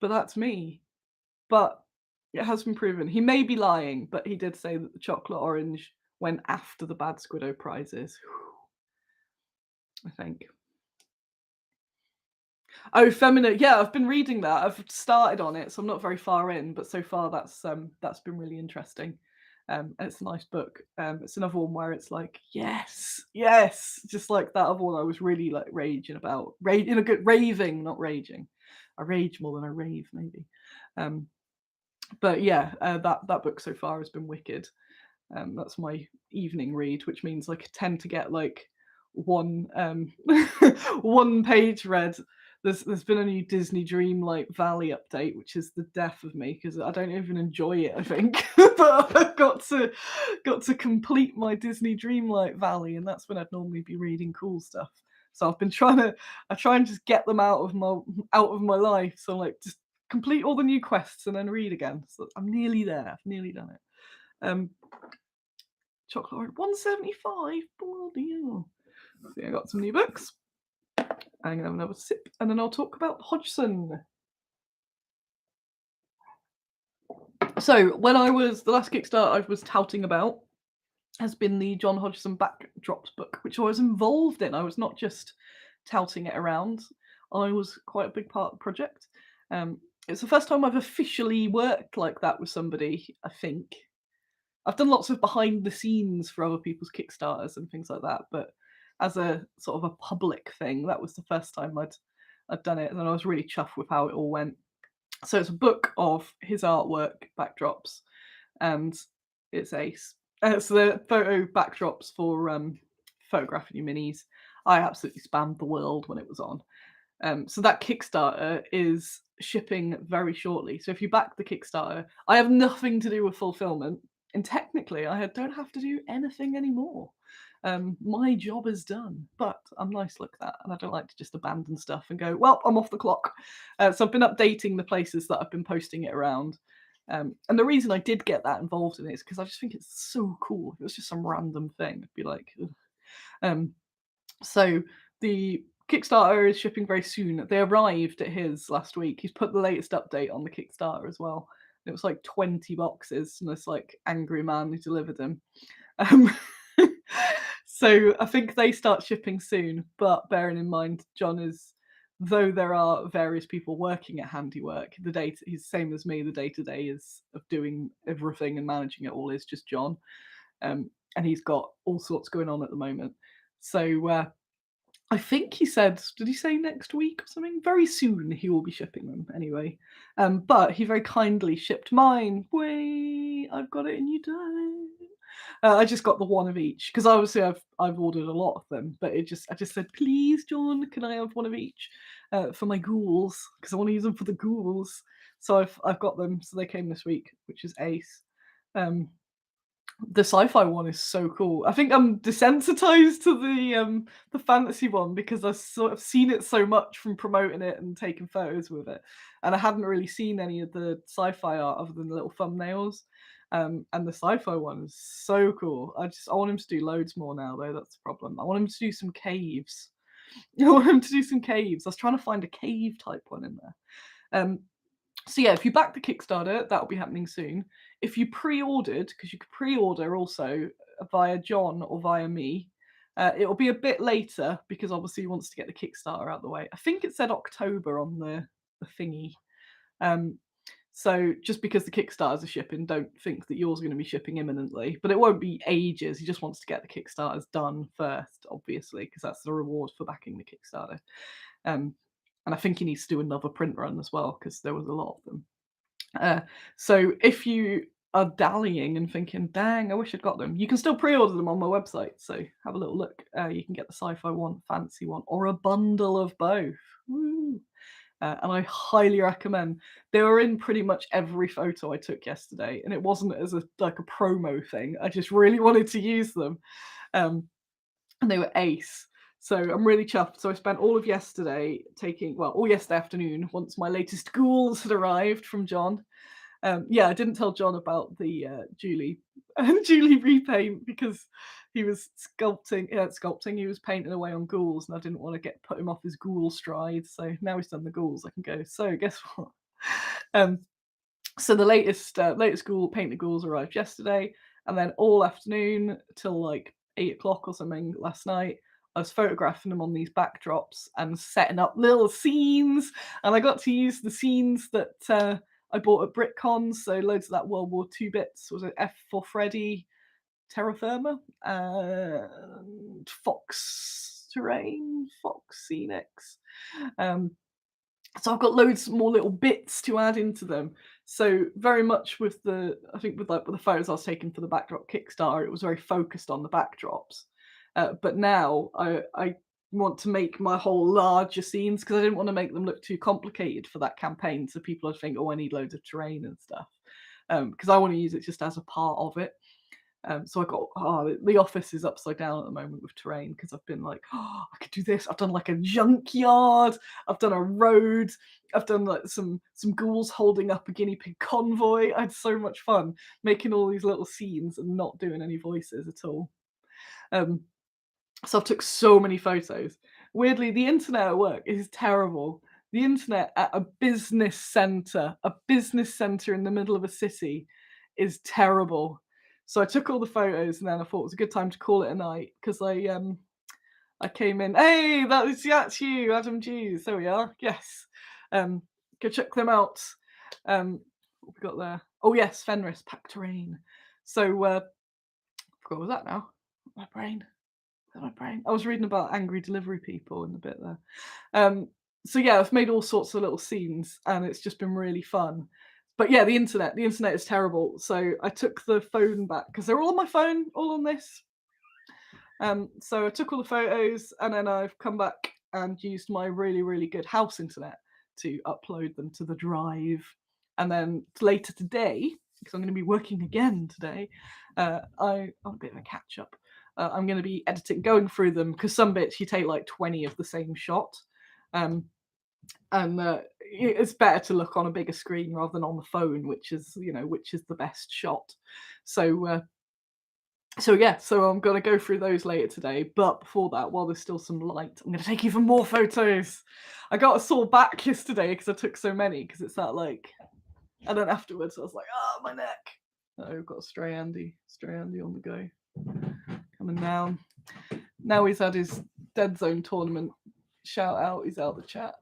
S1: But that's me. But it has been proven. He may be lying, but he did say that the chocolate orange went after the Bad Squiddo prizes. I think. Oh, feminine. Yeah, I've been reading that. I've started on it, so I'm not very far in, but so far that's been really interesting. It's a nice book. It's another one where it's like, yes, yes, just like that other one I was really like raging about. In a good raving, not raging. I rage more than I rave, maybe. But yeah, that book so far has been wicked. That's my evening read, which means I tend to get like one one page read. There's been a new Disney Dreamlight Valley update, which is the death of me because I don't even enjoy it. I think, but I've got to complete my Disney Dreamlight Valley, and that's when I'd normally be reading cool stuff. So I've been I try and just get them out of my life. So I'm like, just complete all the new quests and then read again. So I'm nearly there. I've nearly done it. Chocolate orange, 175. Bloody hell. See, I got some new books. I'm gonna have another sip, and then I'll talk about Hodgson. So when the last Kickstarter I was touting about has been the John Hodgson Backdrops book, which I was involved in. I was not just touting it around. I was quite a big part of the project. It's the first time I've officially worked like that with somebody, I think. I've done lots of behind the scenes for other people's Kickstarters and things like that, but as a sort of a public thing, that was the first time I'd done it, and I was really chuffed with how it all went. So it's a book of his artwork backdrops, and it's ace. So the photo backdrops for photographing your minis. I absolutely spammed the world when it was on. So that Kickstarter is shipping very shortly. So if you back the Kickstarter, I have nothing to do with fulfillment, and technically I don't have to do anything anymore. My job is done, but I'm nice like that, and I don't like to just abandon stuff and go, well, I'm off the clock. So I've been updating the places that I've been posting it around. And the reason I did get that involved in it is because I just think it's so cool. If it was just some random thing, I'd be like, so the Kickstarter is shipping very soon. They arrived at his last week. He's put the latest update on the Kickstarter as well. It was like 20 boxes, and this like angry man who delivered them. So I think they start shipping soon. But bearing in mind, John is, though there are various people working at Handiwork, he's the same as me. The day-to-day is of doing everything and managing it all is just John, and he's got all sorts going on at the moment. So I think he said, did he say next week or something? Very soon he will be shipping them anyway. But he very kindly shipped mine. Wait, I've got it and you don't. I just got the one of each because obviously I've ordered a lot of them, but I just said, please, John, can I have one of each for my ghouls because I want to use them for the ghouls. So I've got them. So they came this week, which is ace. The sci-fi one is so cool. I think I'm desensitized to the fantasy one because I've sort of seen it so much from promoting it and taking photos with it, and I hadn't really seen any of the sci-fi art other than the little thumbnails. And the sci-fi one is so cool. I want him to do loads more now, though. That's the problem. I want him to do some caves. I want him to do some caves. I was trying to find a cave type one in there. So yeah, if you back the Kickstarter, that'll be happening soon. If you pre-ordered, because you could pre-order also via John or via me, it'll be a bit later because obviously he wants to get the Kickstarter out of the way. I think it said October on the thingy. Um, so just because the Kickstarters are shipping, don't think that yours are going to be shipping imminently. But it won't be ages. He just wants to get the Kickstarters done first, obviously, because that's the reward for backing the Kickstarter. And I think he needs to do another print run as well because there was a lot of them. So if you are dallying and thinking, dang, I wish I'd got them, you can still pre-order them on my website. So have a little look. You can get the sci-fi one, fantasy one, or a bundle of both. Woo. And I highly recommend. They were in pretty much every photo I took yesterday, and it wasn't as a promo thing. I just really wanted to use them, and they were ace. So I'm really chuffed. So I spent all of yesterday all yesterday afternoon once my latest ghouls had arrived from John. Yeah, I didn't tell John about the Julie repaint because he was sculpting. He was painting away on ghouls, and I didn't want to put him off his ghoul stride. So now he's done the ghouls, I can go. So guess what? So the latest ghoul painted ghouls arrived yesterday, and then all afternoon till like 8 o'clock or something last night, I was photographing them on these backdrops and setting up little scenes, and I got to use the scenes that I bought at BritCon, so loads of that World War II bits. Was it F for Freddy, Terra Firma, and Fox Terrain, Fox Scenics. So I've got loads more little bits to add into them. So very much with the photos I was taking for the backdrop Kickstarter, it was very focused on the backdrops. But now I want to make my whole larger scenes because I didn't want to make them look too complicated for that campaign. So people would think, oh, I need loads of terrain and stuff. Because I want to use it just as a part of it. So I got the office is upside down at the moment with terrain because I've been like, oh, I could do this. I've done like a junkyard. I've done a road. I've done like some ghouls holding up a guinea pig convoy. I had so much fun making all these little scenes and not doing any voices at all. So I took so many photos. Weirdly, the internet at work is terrible. The internet at a business center in the middle of a city, is terrible. So I took all the photos, and then I thought it was a good time to call it a night because I came in. Hey, that's you, Adam Jews. There we are. Yes, go check them out. What we got there? Oh yes, Fenris Pack Terrain. So what was that now? My brain. I was reading about angry delivery people in the bit there. So yeah, I've made all sorts of little scenes, and it's just been really fun. But yeah, the internet is terrible. So I took the phone back because they're all on my phone, all on this. So I took all the photos, and then I've come back and used my really, really good house internet to upload them to the drive. And then later today, because I'm going to be working again today, I'm a bit of a catch up. I'm going to be going through them because some bits you take like 20 of the same shot. And it's better to look on a bigger screen rather than on the phone, which is the best shot. So yeah, so I'm going to go through those later today. But before that, while there's still some light, I'm going to take even more photos. I got a sore back yesterday because I took so many because it's that and then afterwards I was like, oh, my neck. Oh, we've got Stray Andy on the go. Coming down. Now he's had his Dead Zone tournament. Shout out, he's out the chat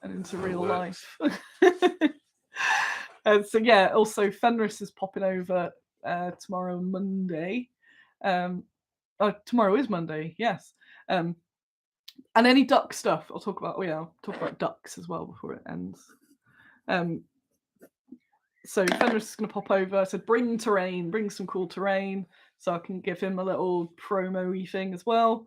S1: and into real life. And so yeah, also Fenris is popping over tomorrow, Monday. Tomorrow is Monday, yes. And any duck stuff I'll talk about. I'll talk about ducks as well before it ends. So Fenris is going to pop over. I said, bring some cool terrain, so I can give him a little promo-y thing as well.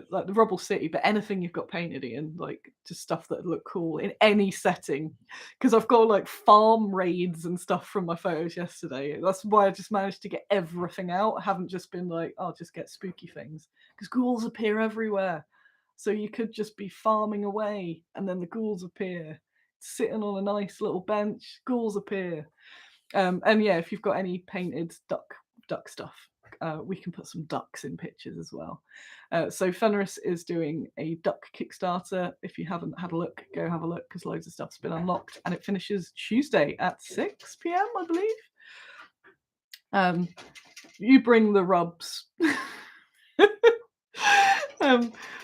S1: Like the Rubble City, but anything you've got painted in, like just stuff that look cool in any setting. Because I've got like farm raids and stuff from my photos yesterday. That's why I just managed to get everything out. I haven't just been like, I'll just get spooky things. Because ghouls appear everywhere. So you could just be farming away and then the ghouls appear. Sitting on a nice little bench, ghouls appear. And yeah, if you've got any painted duck stuff, we can put some ducks in pictures as well. So Fenris is doing a duck Kickstarter. If you haven't had a look, go have a look because loads of stuff's been unlocked, and it finishes Tuesday at 6 p.m. I believe. You bring the rubs.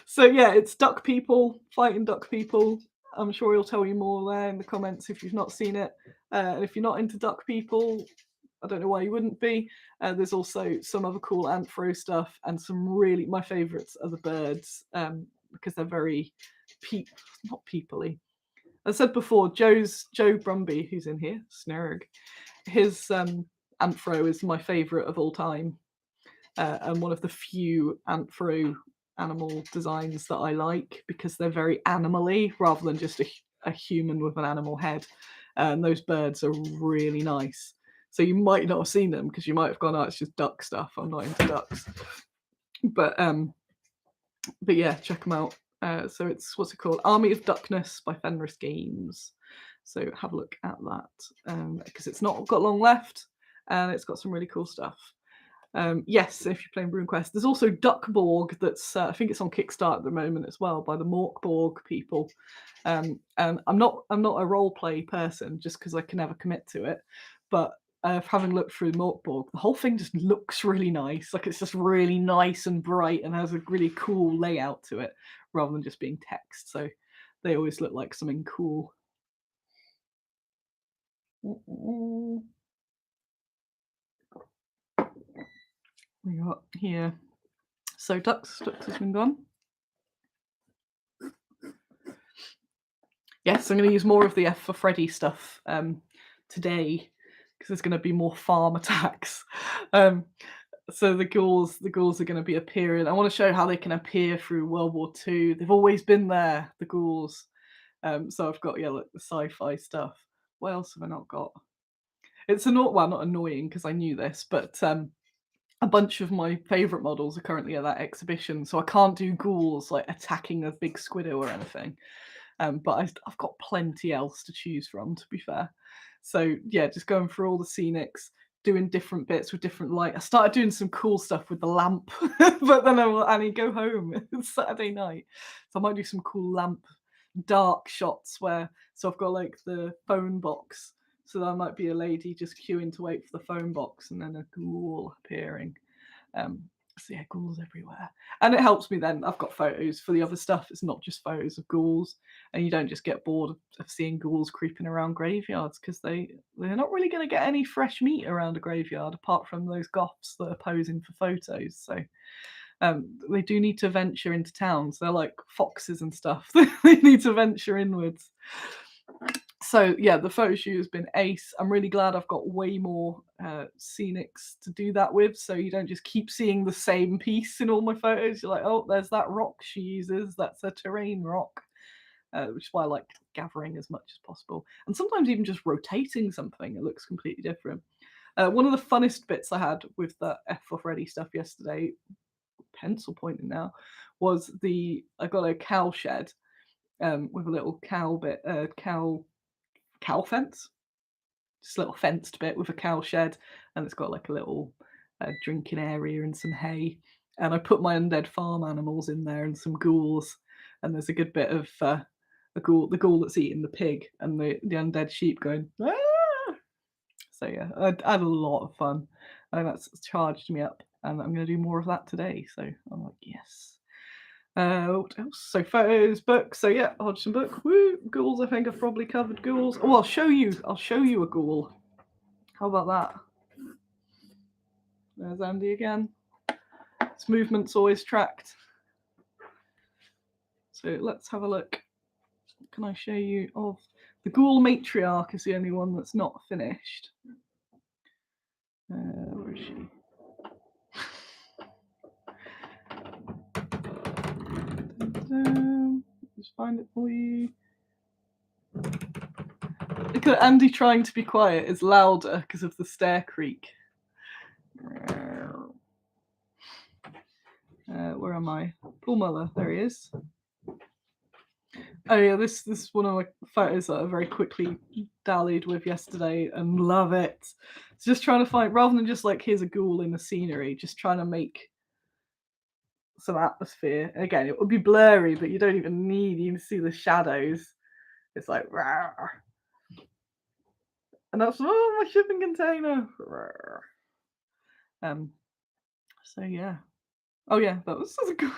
S1: So yeah, it's duck people fighting duck people. I'm sure he'll tell you more there in the comments if you've not seen it. And if you're not into duck people, I don't know why you wouldn't be. There's also some other cool Anthro stuff and some really, my favourites are the birds, because they're very not peoply. As I said before, Joe Brumby, who's in here, Snurg, his Anthro is my favourite of all time, and one of the few Anthro animal designs that I like because they're very animally rather than just a human with an animal head. And those birds are really nice. So you might not have seen them because you might have gone, oh, it's just duck stuff. I'm not into ducks. But yeah, check them out. So it's, what's it called? Army of Duckness by Fenris Games. So have a look at that because it's not got long left and it's got some really cool stuff. Yes, if you're playing RuneQuest, there's also Duckborg that's I think it's on Kickstarter at the moment as well by the Morkborg people. And I'm not a role play person just because I can never commit to it, but having looked through Morkborg, the whole thing just looks really nice. Like it's just really nice and bright and has a really cool layout to it rather than just being text. So they always look like something cool. We got here. So ducks has been gone. Yes, I'm going to use more of the F for Freddy stuff today because there's going to be more farm attacks. So the ghouls are going to be appearing. I want to show how they can appear through World War II. They've always been there, the ghouls. So I've got like the sci-fi stuff. What else have I not got? It's not annoying because I knew this, but a bunch of my favourite models are currently at that exhibition, so I can't do ghouls like attacking a big Squiddo or anything. But I've got plenty else to choose from, to be fair. So yeah, just going through all the scenics, doing different bits with different light. I started doing some cool stuff with the lamp, but then I need to go home. It's Saturday night, so I might do some cool lamp dark shots so I've got like the phone box. So there might be a lady just queuing to wait for the phone box and then a ghoul appearing. So yeah, ghouls everywhere. And it helps me then. I've got photos for the other stuff. It's not just photos of ghouls. And you don't just get bored of seeing ghouls creeping around graveyards because they're not really going to get any fresh meat around a graveyard apart from those goths that are posing for photos. So they do need to venture into towns. They're like foxes and stuff. They need to venture inwards. So yeah, the photo shoot has been ace. I'm really glad I've got way more scenics to do that with, so you don't just keep seeing the same piece in all my photos. You're like, oh, there's that rock she uses. That's a terrain rock, which is why I like gathering as much as possible. And sometimes even just rotating something, it looks completely different. One of the funnest bits I had with the F off ready stuff yesterday, pencil pointing now, was I got a cow shed with a little cow fence, just a little fenced bit with a cow shed, and it's got like a little drinking area and some hay. And I put my undead farm animals in there and some ghouls, and there's a good bit of the ghoul that's eating the pig and the undead sheep going, ah! So yeah, I had a lot of fun. I think that's charged me up, and I'm going to do more of that today. So I'm like, yes. What else? So photos, books. So yeah, Hodgson book. Woo! Ghouls. I think I've probably covered ghouls. Oh, I'll show you a ghoul. How about that? There's Andy again. His movement's always tracked. So let's have a look. What can I show you of the ghoul matriarch? Is the only one that's not finished. Where is she? Just find it for you. Look at Andy trying to be quiet. It's louder because of the stair creak. Where am I? Paul Muller. There he is. Oh yeah, this is one of my photos that I very quickly dallied with yesterday and love it. Just trying to find, rather than just like here's a ghoul in the scenery, just trying to make some atmosphere. And again, it would be blurry, but you don't even need, you can see the shadows. It's like, rawr. And that's, oh, my shipping container. Rawr. So yeah. Oh yeah, that was such a good.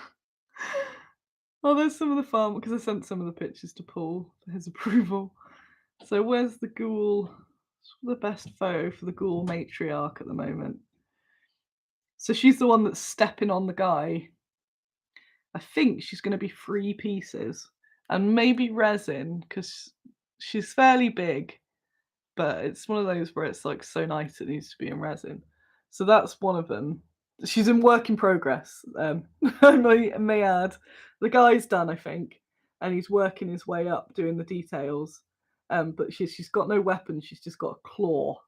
S1: Oh, there's some of the farm because I sent some of the pictures to Paul for his approval. So where's the ghoul? The best photo for the ghoul matriarch at the moment. So she's the one that's stepping on the guy. I think she's going to be 3 pieces and maybe resin because she's fairly big, but it's one of those where it's like so nice it needs to be in resin. So that's one of them. She's in work in progress. I may add, the guy's done, I think, and he's working his way up doing the details. But she's got no weapon. She's just got a claw.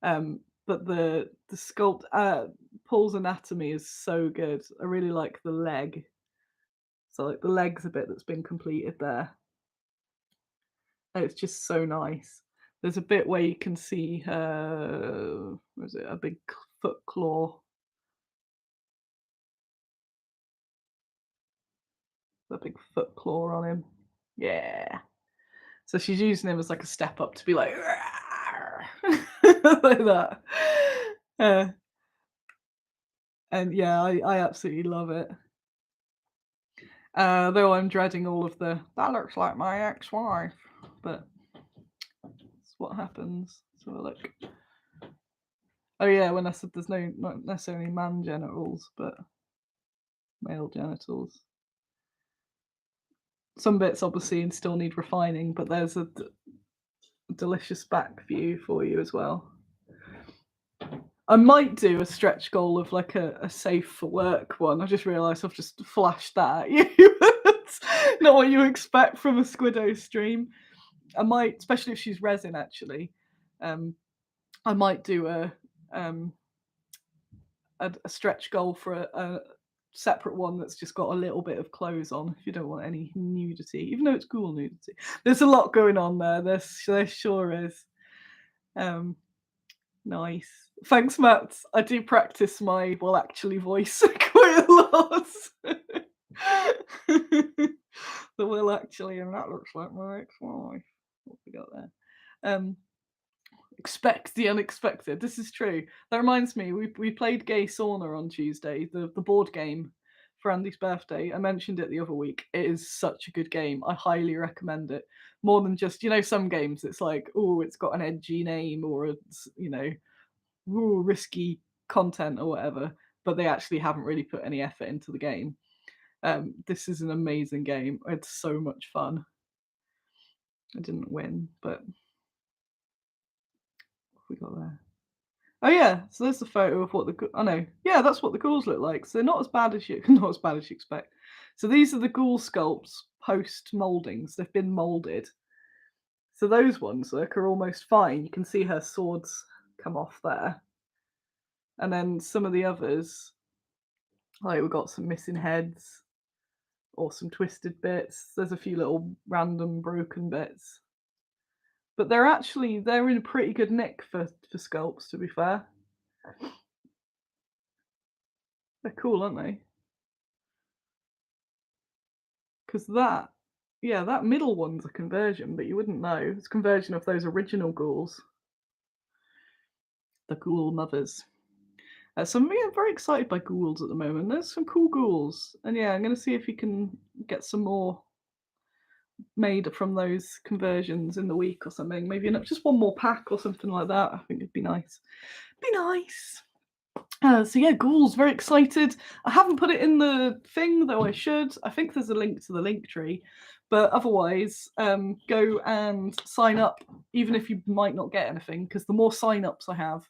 S1: But the sculpt, Paul's anatomy is so good. I really like the leg. So like the leg's a bit that's been completed there. And it's just so nice. There's a bit where you can see her, was it a big foot claw? A big foot claw on him. Yeah. So she's using him as like a step up to be like, like that. Uh, and yeah, I absolutely love it. Though I'm dreading all of the, that looks like my ex-wife, but that's what happens. So look. Oh yeah, when I said there's not necessarily man genitals, but male genitals. Some bits obviously still need refining, but there's a delicious back view for you as well. I might do a stretch goal of like a safe for work one. I just realised I've just flashed that at you. It's not what you expect from a Squiddo stream. I might, especially if she's resin actually. I might do a stretch goal for a separate one that's just got a little bit of clothes on if you don't want any nudity, even though it's cool nudity. There's a lot going on there. There sure is. Nice. Thanks, Matt. I do practice my well actually voice quite a lot. The will actually, and that looks like my ex-wife. What we got there? Expect the unexpected. This is true. That reminds me, we played Gay Sauna on Tuesday, the board game for Andy's birthday. I mentioned it the other week. It is such a good game. I highly recommend it. More than just, some games it's like, oh, it's got an edgy name or it's, risky content or whatever, but they actually haven't really put any effort into the game. This is an amazing game. It's so much fun. I didn't win, but what we got there? Oh yeah, so there's the photo of what the yeah, that's what the ghouls look like. So they're not as bad as you not as bad as you expect. So these are the ghoul sculpts post moldings. They've been molded. So those ones look are almost fine. You can see her swords come off there. And then some of the others, like we've got some missing heads or some twisted bits. There's a few little random broken bits. But they're in a pretty good nick for sculpts, to be fair. They're cool, aren't they? Because that middle one's a conversion, but you wouldn't know. It's a conversion of those original ghouls. The ghoul mothers. So I'm very excited by ghouls at the moment. There's some cool ghouls. And yeah, I'm going to see if you can get some more made from those conversions in the week or something. Maybe just one more pack or something like that. I think it'd be nice. So yeah, ghouls, very excited. I haven't put it in the thing, though I should. I think there's a link to the link tree. But otherwise, go and sign up, even if you might not get anything, because the more sign-ups I have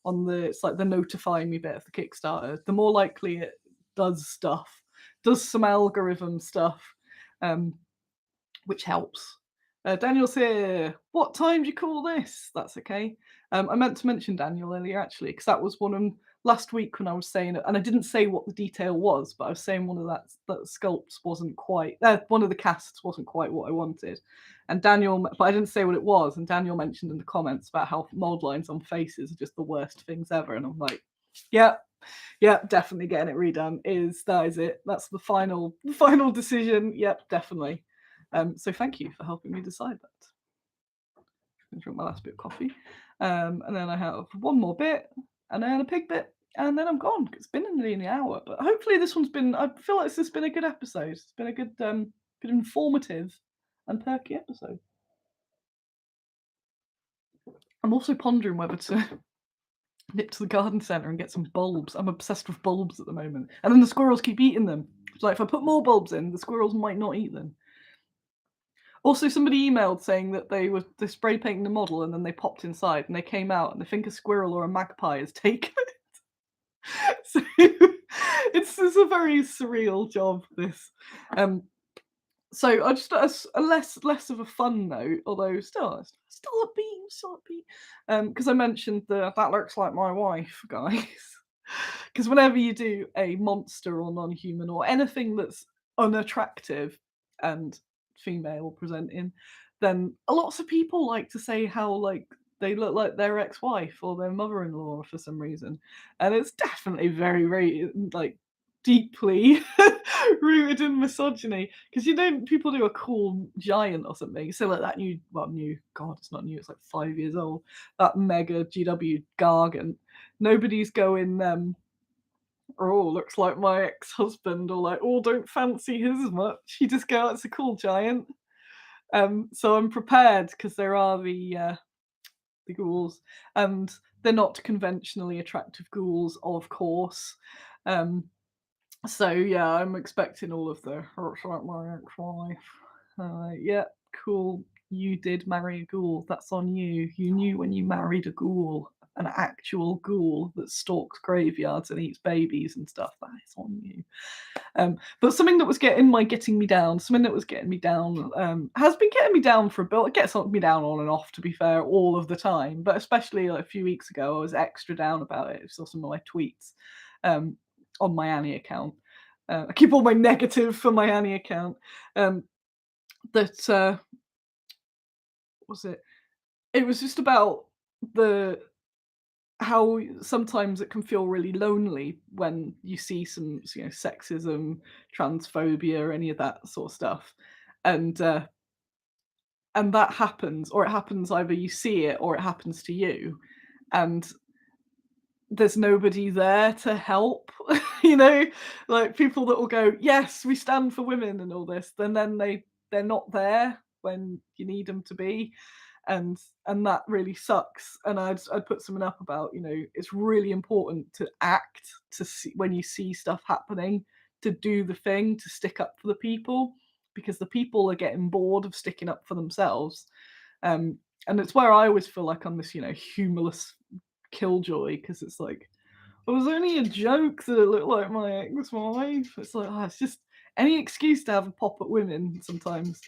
S1: on it's like the notify me bit of the Kickstarter, the more likely it does stuff, does some algorithm stuff, which helps. Daniel's here. What time do you call this? That's okay. I meant to mention Daniel earlier, actually, because that was one of last week when I was saying it, and I didn't say what the detail was, but I was saying one of that sculpts wasn't quite one of the casts wasn't quite what I wanted, and but I didn't say what it was, and Daniel mentioned in the comments about how mold lines on faces are just the worst things ever, and I'm like, yeah, yeah, definitely getting it redone. That is it? That's the final decision. Yep, definitely. So thank you for helping me decide that. I'm gonna drink my last bit of coffee, and then I have one more bit, and then a pig bit, and then I'm gone. It's been nearly an hour, but hopefully this one's been. I feel like this has been a good episode. It's been a good informative and perky episode. I'm also pondering whether to nip to the garden centre and get some bulbs. I'm obsessed with bulbs at the moment, and then the squirrels keep eating them. It's like if I put more bulbs in, the squirrels might not eat them. Also, somebody emailed saying that they're spray painting the model and then they popped inside and they came out and they think a squirrel or a magpie has taken it. So it's a very surreal job, this. Um, so I just a less of a fun note, although still upbeat, because I mentioned that looks like my wife, guys. Because whenever you do a monster or non-human or anything that's unattractive and female presenting, then lots of people like to say how like they look like their ex-wife or their mother-in-law for some reason, and it's definitely very very like deeply rooted in misogyny because people do a cool giant or something, so like that new god, it's not new, it's like 5 years old, that mega GW gargant. Nobody's going oh, looks like my ex-husband, or like, oh, don't fancy his as much. You just go, it's a cool giant. So I'm prepared because there are the ghouls, and they're not conventionally attractive ghouls, of course. Um, so yeah, I'm expecting all of the looks like my ex-wife. Yeah, cool. You did marry a ghoul. That's on you. You knew when you married a ghoul, an actual ghoul that stalks graveyards and eats babies and stuff. That is on you. But something that was getting me down, something that was getting me down, has been getting me down for a bit. It gets me down on and off, to be fair, all of the time. But especially like, a few weeks ago, I was extra down about it. I saw some of my tweets on my Annie account. I keep all my negative for my Annie account. That was it. It was just about the how sometimes it can feel really lonely when you see some sexism, transphobia, any of that sort of stuff, and that happens, or it happens, either you see it or it happens to you, and there's nobody there to help. you know like people that will go, yes, we stand for women and all this, then they're not there when you need them to be, and that really sucks. And I'd put something up about, it's really important to act, to see when you see stuff happening, to do the thing, to stick up for the people, because the people are getting bored of sticking up for themselves. And it's where I always feel like I'm this humorless killjoy, because it's like, it was only a joke that it looked like my ex-wife. It's like, it's just any excuse to have a pop at women sometimes.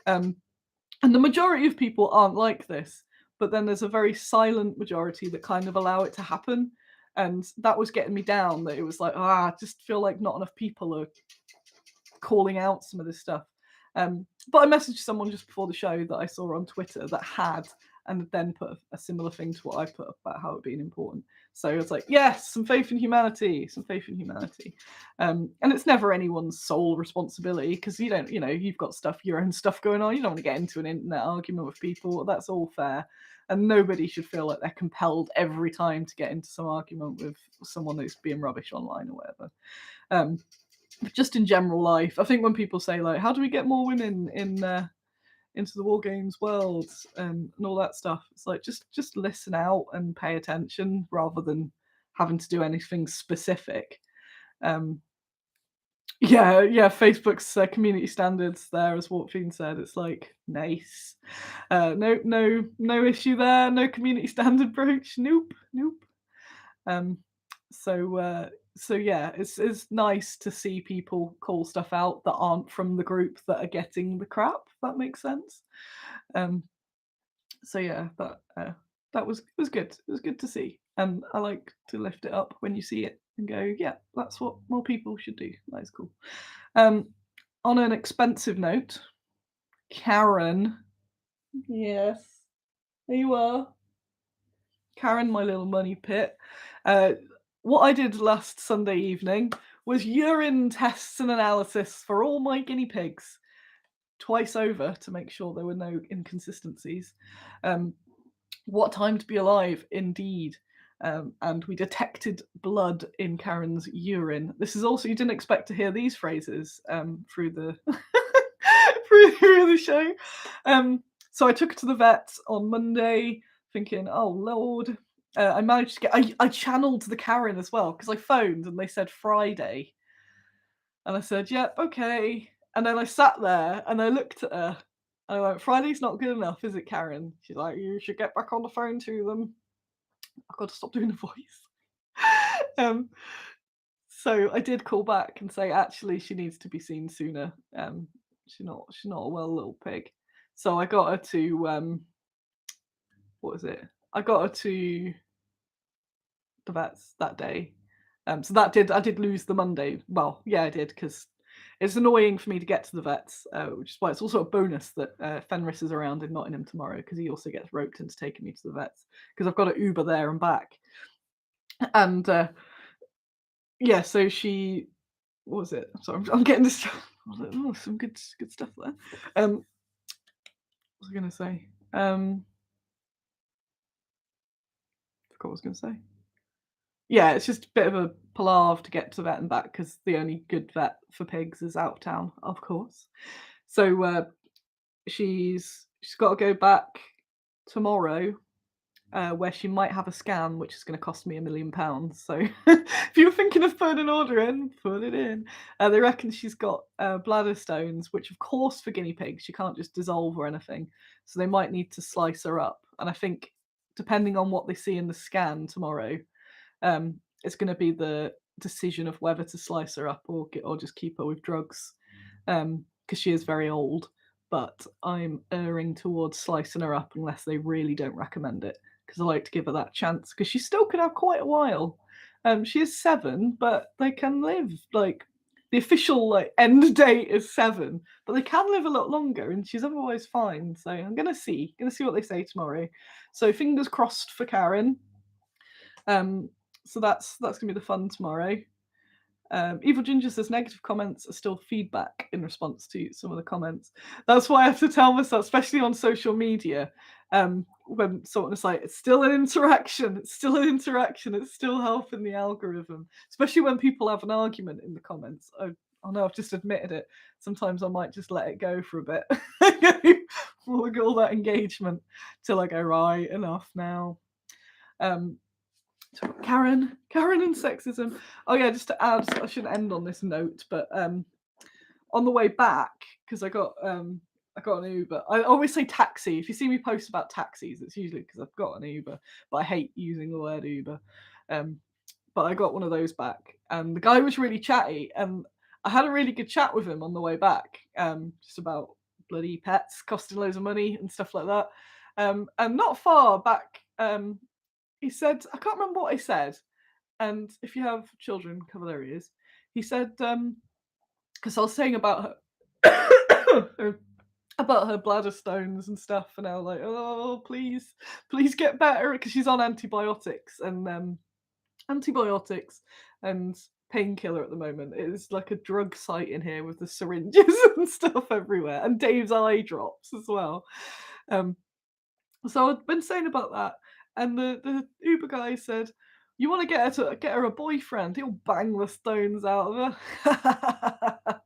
S1: And the majority of people aren't like this, but then there's a very silent majority that kind of allow it to happen. And that was getting me down, that it was like, I just feel like not enough people are calling out some of this stuff. But I messaged someone just before the show that I saw on Twitter that had, and then put a similar thing to what I put about how it being important. So it's like, yes, some faith in humanity, some faith in humanity. And it's never anyone's sole responsibility, because you've got your own stuff going on. You don't want to get into an internet argument with people. That's all fair. And nobody should feel like they're compelled every time to get into some argument with someone who's being rubbish online or whatever. Just in general life, I think when people say like, how do we get more women into the war games world, and all that stuff, it's like, just listen out and pay attention rather than having to do anything specific. Yeah, Facebook's community standards there, as Warpfiend said, it's like, nice. No issue there, no community standard broach, nope. um so yeah, it's nice to see people call stuff out that aren't from the group that are getting the crap, if that makes sense. um so yeah, that was good. It was good to see. And I like to lift it up when you see it and go, yeah, that's what more people should do. That is cool. Um, on an expensive note, Karen. Yes, there you are. Karen, my little money pit. Uh, what I did last Sunday evening was urine tests and analysis for all my guinea pigs twice over to make sure there were no inconsistencies. Um, what time to be alive, indeed. And we detected blood in Karen's urine. This is also, you didn't expect to hear these phrases through the through the show. So I took her to the vet on Monday, thinking, oh Lord. I managed to get, I channeled the Karen as well because I phoned and they said Friday. And I said, yep, okay. And then I sat there and I looked at her and I went, Friday's not good enough, is it, Karen? She's like, you should get back on the phone to them. I've got to stop doing the voice. um, so I did call back and say, actually, she needs to be seen sooner. She's not a well little pig. So I got her to what was it? I got her to the vets that day. So I did lose the Monday. Well, yeah, I did because it's annoying for me to get to the vets, which is why it's also a bonus that Fenris is around in Nottingham tomorrow because he also gets roped into taking me to the vets because I've got to Uber there and back. And yeah, so she, what was it? Sorry, I'm getting this. Oh, some good stuff there. What was I going to say? Forgot what I was going to say. Yeah, it's just a bit of a palaver to get to the vet and back because the only good vet for pigs is out of town, of course. So she's got to go back tomorrow, where she might have a scan, which is going to cost me £1,000,000. So if you're thinking of putting an order in, put it in. They reckon she's got bladder stones, which of course for guinea pigs she can't just dissolve or anything, so they might need to slice her up. And I think depending on what they see in the scan tomorrow, it's going to be the decision of whether to slice her up or just keep her with drugs, because she is very old. But I'm erring towards slicing her up unless they really don't recommend it, because I like to give her that chance because she still could have quite a while. She is 7, but they can live like the official like end date is 7, but they can live a lot longer, and she's otherwise fine. So I'm gonna see what they say tomorrow. So fingers crossed for Karen. So that's gonna be the fun tomorrow. Evil Ginger says negative comments are still feedback in response to some of the comments. That's why I have to tell myself, especially on social media, when someone is like, it's still an interaction, it's still an interaction, it's still helping the algorithm. Especially when people have an argument in the comments. I know I've just admitted it. Sometimes I might just let it go for a bit. Look at all that engagement till I go, right, enough now. Karen and sexism. Oh yeah, just to add, I shouldn't end on this note, but on the way back, because I got an Uber. I always say taxi. If you see me post about taxis, it's usually because I've got an Uber, but I hate using the word Uber. But I got one of those back, and the guy was really chatty, and I had a really good chat with him on the way back, just about bloody pets costing loads of money and stuff like that. And not far back, he said, I can't remember what he said. And if you have children, cover their ears. He said, because I was saying about her, about her bladder stones and stuff, and I was like, oh, please get better, because she's on antibiotics and painkiller at the moment. It's like a drug site in here with the syringes and stuff everywhere, and Dave's eye drops as well. So I've been saying about that, and the Uber guy said, "You want to get her a boyfriend? He'll bang the stones out of her."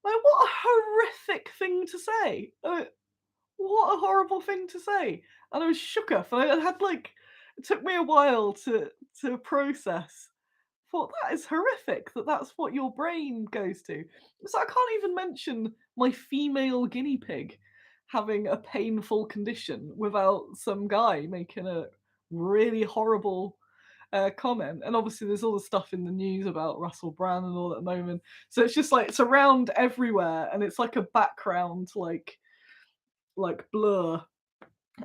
S1: Like, what a horrific thing to say! What a horrible thing to say! And I was shook up, and I had like, it took me a while to process. Thought that is horrific that that's what your brain goes to. So I can't even mention my female guinea pig having a painful condition without some guy making a really horrible comment. And obviously, there's all the stuff in the news about Russell Brand and all at the moment. So it's just like it's around everywhere, and it's like a background like blur.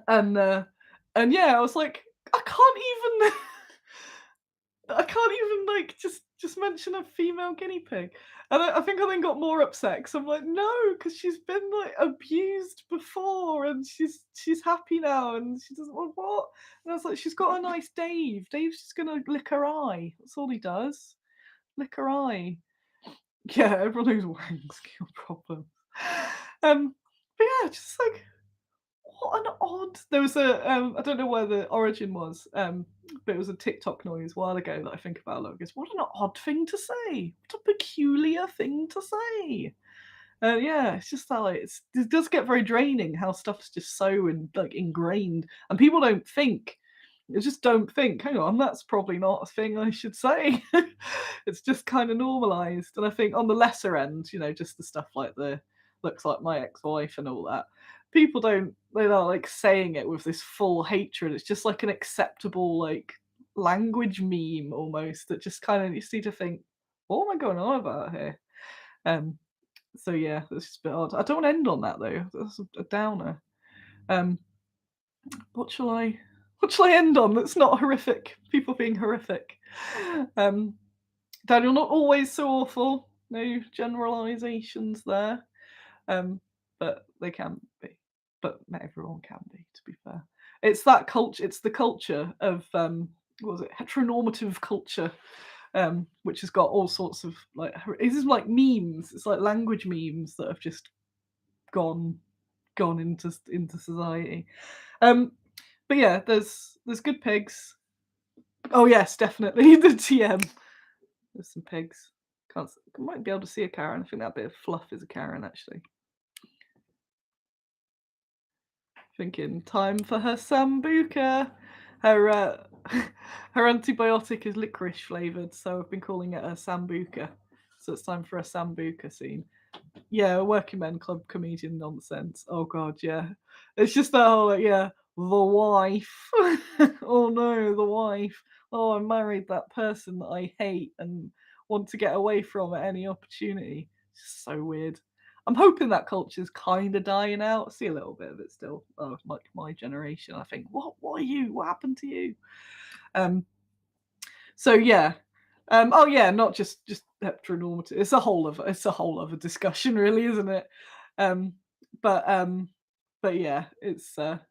S1: And yeah, I was like, I can't even. I can't even like just mention a female guinea pig. And I think I then got more upset because I'm like, no, because she's been like abused before and she's happy now and she doesn't want what? And I was like, she's got a nice Dave. Dave's just gonna lick her eye. That's all he does. Lick her eye. Yeah, everyone knows wangs kill problems. But yeah, just like what an odd. There was a I don't know where the origin was, but it was a TikTok noise a while ago that I think about. Like, goes, what an odd thing to say. What a peculiar thing to say. Yeah, it's just that like it does get very draining how stuff's just so like ingrained, and people don't think. You just don't think. Hang on, that's probably not a thing I should say. It's just kind of normalized, and I think on the lesser end, just the stuff like the looks like my ex-wife and all that. People don't. They're not like saying it with this full hatred. It's just like an acceptable like language meme almost that just kind of you see to think, what am I going on about here? Um, so yeah, that's just a bit odd. I don't want to end on that though. That's a downer. Um, what shall I? What shall I end on? That's not horrific. People being horrific. Um, Daniel, not always so awful. No generalisations there. But they can be. But not everyone can be. To be fair, it's that culture. It's the culture of what was it? Heteronormative culture which has got all sorts of like this is like memes. It's like language memes that have just gone into society. But yeah, there's good pigs. Oh yes, definitely the TM. There's some pigs. Can't might be able to see a Karen. I think that bit of fluff is a Karen actually. Thinking time for her sambuca. Her her antibiotic is licorice flavoured, so I've been calling it a sambuca. So it's time for a sambuca scene. Yeah, working men club comedian nonsense. Oh god, yeah. It's just that whole like, yeah, the wife. Oh no, the wife. Oh, I married that person that I hate and want to get away from at any opportunity. It's just so weird. I'm hoping that culture's kind of dying out. I see a little bit of it still. Oh, like my generation. I think, what are you? What happened to you? Um, so yeah. Oh yeah, not just heteronormative. It's a whole other discussion, really, isn't it? Um, but um, but yeah, it's what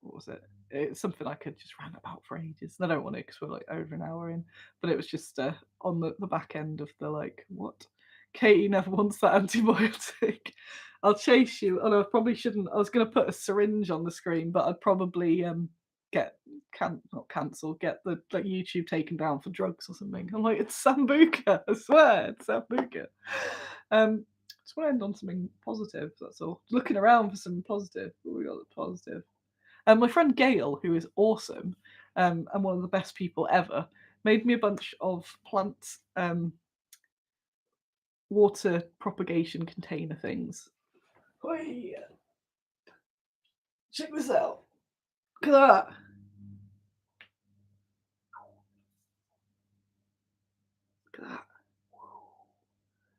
S1: was it? It's something I could just rant about for ages. And I don't want to because we're like over an hour in. But it was just on the back end of the like, what? Katie never wants that antibiotic. I'll chase you. And I probably shouldn't. I was going to put a syringe on the screen, but I'd probably get not cancel, get the like YouTube taken down for drugs or something. I'm like, it's Sambuca. I swear, it's Sambuca. Just want to end on something positive. That's all. Looking around for some positive. What we got positive. And my friend Gail, who is awesome and one of the best people ever, made me a bunch of plant water propagation container things. Hey, check this out. Look at that. Look at that.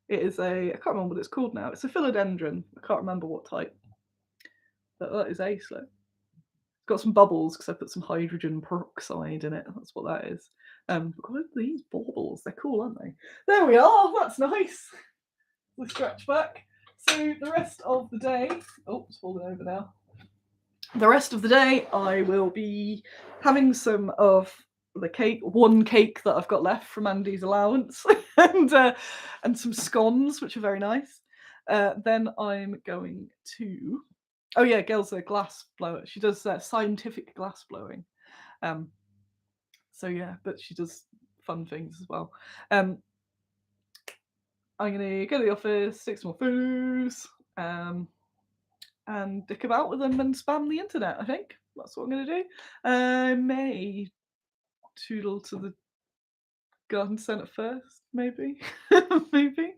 S1: It is I can't remember what it's called now. It's a philodendron. I can't remember what type. But that is ace. It's got some bubbles because I put some hydrogen peroxide in it. That's what that is. God, these baubles, they're cool, aren't they? There we are. That's nice. The scratch back. So the rest of the day, oh, it's falling over now. The rest of the day, I will be having some of the cake, one cake that I've got left from Andy's allowance, and some scones, which are very nice. Then I'm going to. Oh yeah, Gail's a glass blower. She does scientific glass blowing. So yeah, but she does fun things as well. I'm gonna go to the office, take some more photos, and dick about with them and spam the internet. I think that's what I'm gonna do. I may toodle to the garden centre first, maybe, maybe.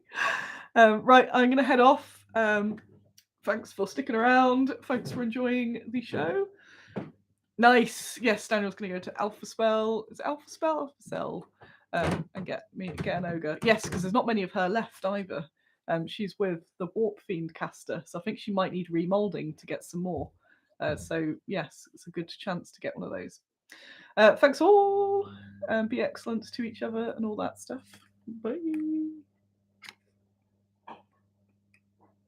S1: Right, I'm gonna head off. Thanks for sticking around. Thanks for enjoying the show. Nice. Yes, Daniel's gonna go to Alpha Spell. Is it Alpha Spell? Alpha Cell. And get an ogre. Yes, because there's not many of her left either. She's with the Warp Fiend caster, so I think she might need remolding to get some more. So yes, it's a good chance to get one of those. Thanks all, and be excellent to each other and all that stuff. Bye.